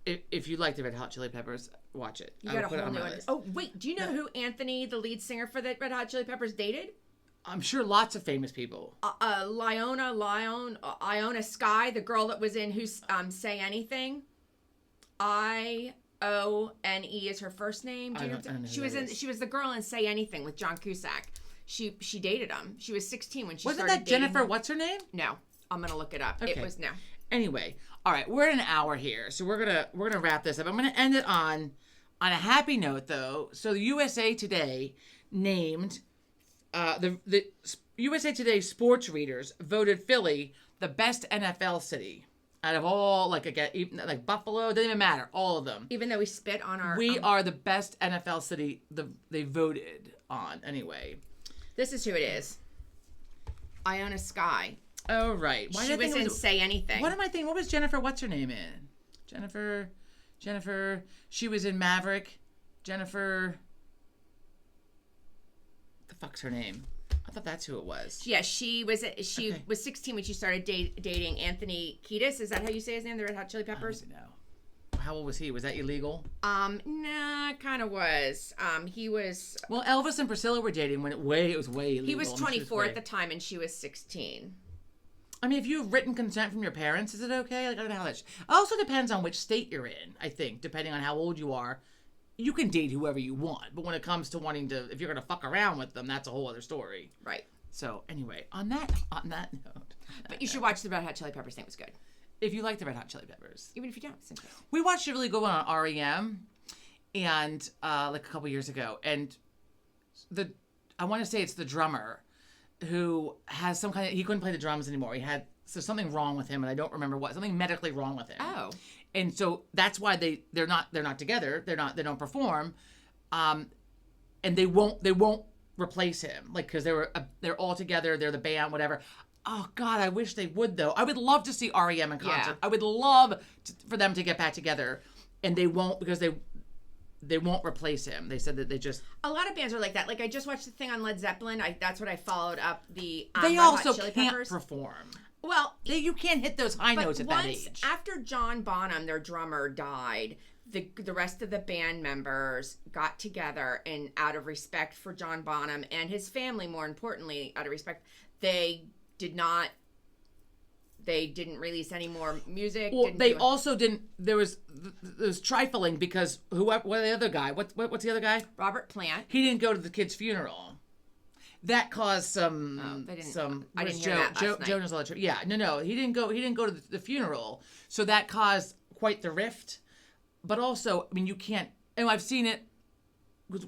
If you like the Red Hot Chili Peppers, watch it. You got a whole new one. Oh wait, do you know who Anthony, the lead singer for the Red Hot Chili Peppers, dated? I'm sure lots of famous people. Iona Sky, the girl that was in Who's Say Anything. Ione is her first name. I don't know she was in. She was the girl in Say Anything with John Cusack. She dated him. She was 16 when she Wasn't started that Jennifer? dating. What's her name? No, I'm gonna look it up. Okay. It was no. Anyway, all right, we're at an hour here, so we're gonna wrap this up. I'm gonna end it on a happy note, though. So the USA Today named. The USA Today sports readers voted Philly the best NFL city out of all, like Buffalo, doesn't even matter, all of them. Even though we spit on our, we are the best NFL city. They voted on anyway. This is who it is. Iona Sky. Oh right, She was in Say Anything. What am I thinking? What was Jennifer? What's her name in? Jennifer. She was in Maverick. Jennifer. The fuck's her name? I thought that's who it was. Yeah, she was 16 when she started dating Anthony Kiedis. Is that how you say his name? The Red Hot Chili Peppers? No. How old was he? Was that illegal? Nah, kind of was. He was. Well, Elvis and Priscilla were dating when it was way illegal. He was 24 at the time, and she was 16. I mean, if you have written consent from your parents, is it okay? Like, I don't know how that. It also depends on which state you're in. I think, depending on how old you are. You can date whoever you want, but when it comes to wanting to, if you're going to fuck around with them, that's a whole other story. Right. So anyway, on that note. But you should watch the Red Hot Chili Peppers thing. It was good. If you like the Red Hot Chili Peppers. Even if you don't, it's interesting. We watched a really good one on REM, and like a couple years ago, and I want to say it's the drummer who has some kind of, he couldn't play the drums anymore. He had something wrong with him, and I don't remember what, something medically wrong with him. Oh. And so that's why they're not together. They don't perform, and they won't replace him, like, because they're all together. They're the band, whatever. Oh God, I wish they would though. I would love to see REM in concert. Yeah. I would love for them to get back together, and they won't, because they won't replace him. They said that they just. A lot of bands are like that. Like I just watched the thing on Led Zeppelin. That's what I followed up the. They Red also Hot Chili can't Peppers. perform. Well, you can't hit those high notes at that age. After John Bonham, their drummer, died, the rest of the band members got together, and out of respect for John Bonham and his family, more importantly, out of respect, they didn't release any more music. Well, they also didn't. There was trifling because what the other guy? What's the other guy? Robert Plant. He didn't go to the kid's funeral. That caused some. I didn't hear that last night. Joe knows all the truth. Yeah, no, he didn't go. He didn't go to the funeral, so that caused quite the rift. But also, I mean, you can't. And I've seen it.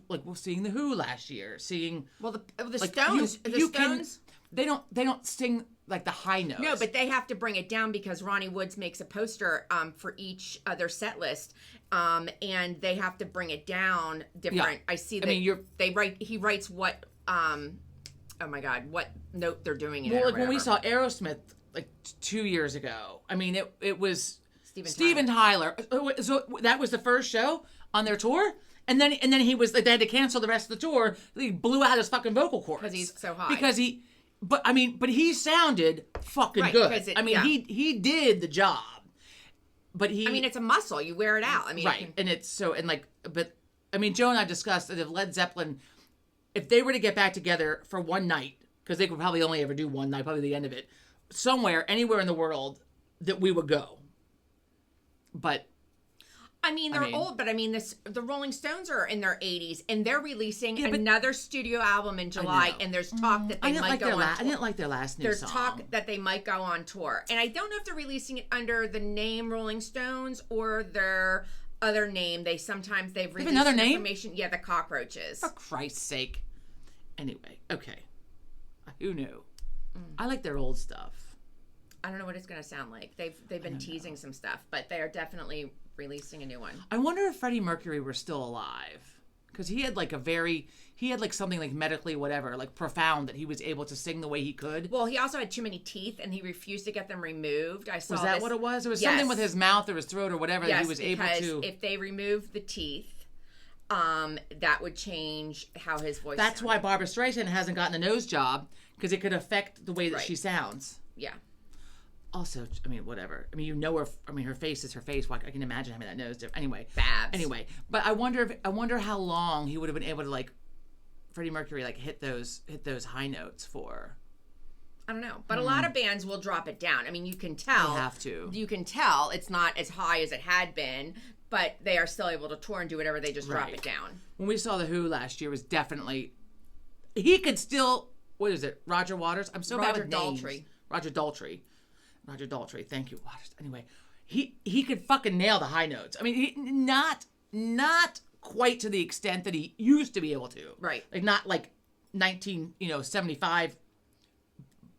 Like we're seeing the Who last year, seeing. Well, the like, Stones. The Stones. They don't sing like the high notes. No, but they have to bring it down because Ronnie Woods makes a poster for each their set list, and they have to bring it down different. Yeah. I see that. He writes what. Oh my God, what note they're doing in it. Well, like when we saw Aerosmith like 2 years ago, I mean it was Steven Tyler. So that was the first show on their tour. And then he was like, they had to cancel the rest of the tour. He blew out his fucking vocal cords because he's so high. But he sounded fucking good. He did the job. But it's a muscle. You wear it out. Right. And it's so, and like, but I mean, Joe and I discussed that if Led Zeppelin, if they were to get back together for one night, because they could probably only ever do one night, probably the end of it, anywhere in the world, that we would go. But I mean, they're old, but I mean, the Rolling Stones are in their 80s, and they're releasing but- another studio album in July, and there's talk that they might go on tour. I didn't like their last new There's song. talk that they might go on tour, and I don't know if they're releasing it under the name Rolling Stones or their other name. They've released another name? information. Yeah, the Cockroaches. For Christ's sake. Anyway, okay. Who knew? I like their old stuff. I don't know what it's going to sound like. They've been teasing some stuff, but they are definitely releasing a new one. I wonder if Freddie Mercury were still alive. Because he had like something like medically whatever, like profound, that he was able to sing the way he could. Well, he also had too many teeth, and he refused to get them removed. Was that what it was? It was something with his mouth or his throat or whatever that he was able to. If they removed the teeth, that would change how his voice That's sounded. why Barbara Streisand hasn't gotten a nose job, because it could affect the way that she sounds. Yeah. Also, I mean, whatever. I mean, you know her. I mean, her face is her face. I can imagine having that nose. Anyway, Babs. Anyway, but I wonder how long he would have been able to like Freddie Mercury like hit those high notes for. I don't know, but a lot of bands will drop it down. I mean, you can tell. They have to. You can tell it's not as high as it had been, but they are still able to tour and do whatever. They just drop it down. When we saw the Who last year, was definitely he could still. What is it? Roger Waters. I'm so bad with names. Roger Daltrey. Roger Daltrey. Thank you. Anyway, he could fucking nail the high notes. I mean, not quite to the extent that he used to be able to. Right. Like not like 75,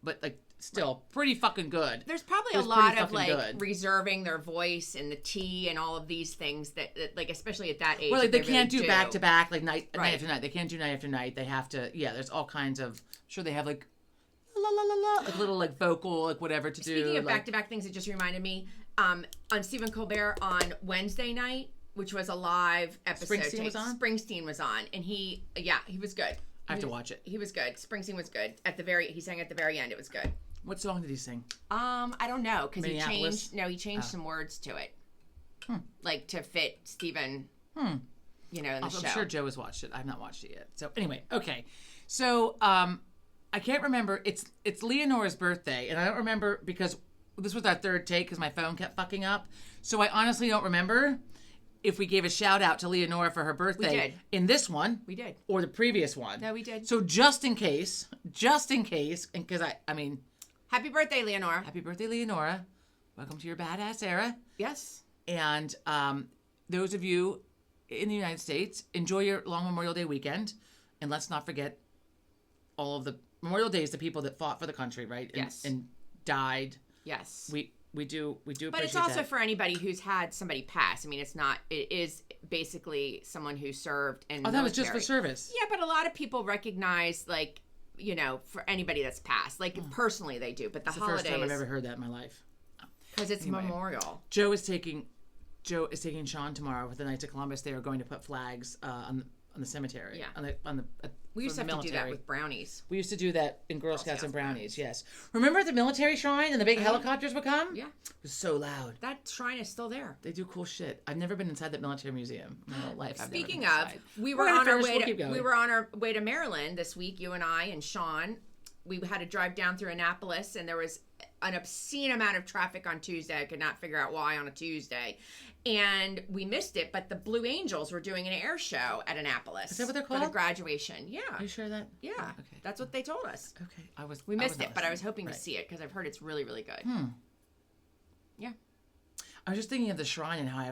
but like still pretty fucking good. There's probably a lot of like reserving their voice and the T and all of these things that like especially at that age. Well, like they can't really do back to back like night Right. after night. They can't do night after night. They have to. Yeah, there's all kinds of. Sure, they have like. La la la la, like little like vocal like whatever to do. Speaking of like, back-to-back things, it just reminded me on Stephen Colbert on Wednesday night, which was a live episode. Springsteen was on, and he was good. I have to watch it. He was good. Springsteen was good. He sang at the very end. It was good. What song did he sing? I don't know because he Minneapolis? changed some words to it, like to fit Stephen. You know, in the show. I'm sure Joe has watched it. I've not watched it yet. So anyway, okay. So I can't remember. It's Leonora's birthday, and I don't remember because this was our third take because my phone kept fucking up. So I honestly don't remember if we gave a shout out to Leonora for her birthday. We did. In this one. We did. Or the previous one. No, we did. So just in case, and because I mean. Happy birthday, Leonora. Happy birthday, Leonora. Welcome to your badass era. Yes. And those of you in the United States, enjoy your long Memorial Day weekend. And let's not forget all of the Memorial Day is the people that fought for the country, right? Yes. And died. Yes. We do appreciate But it's also for anybody who's had somebody pass. I mean, it is basically someone who served in the that military. was just for service. Yeah, but a lot of people recognize, like, you know, for anybody that's passed. Like, personally they do, but the holidays. It's the first time I've ever heard that in my life. Because it's memorial. Joe is taking Sean tomorrow with the Knights of Columbus. They are going to put flags on the cemetery. Yeah. We used to have to do that with brownies. We used to do that in Girl Scouts and Brownies, yes. Remember at the military shrine and the big helicopters would come? Yeah. It was so loud. That shrine is still there. They do cool shit. I've never been inside that military museum in my whole life. Speaking of, we were on our way to Maryland this week, you and I and Sean. We had to drive down through Annapolis, and there was an obscene amount of traffic on Tuesday. I could not figure out why on a Tuesday. And we missed it, but the Blue Angels were doing an air show at Annapolis. Is that what they're called? For the graduation. Yeah. Are you sure of that? Yeah. Okay. That's what they told us. Okay. We missed it, but I was hoping to see it because I've heard it's really, really good. Hmm. Yeah. I was just thinking of the shrine and how I have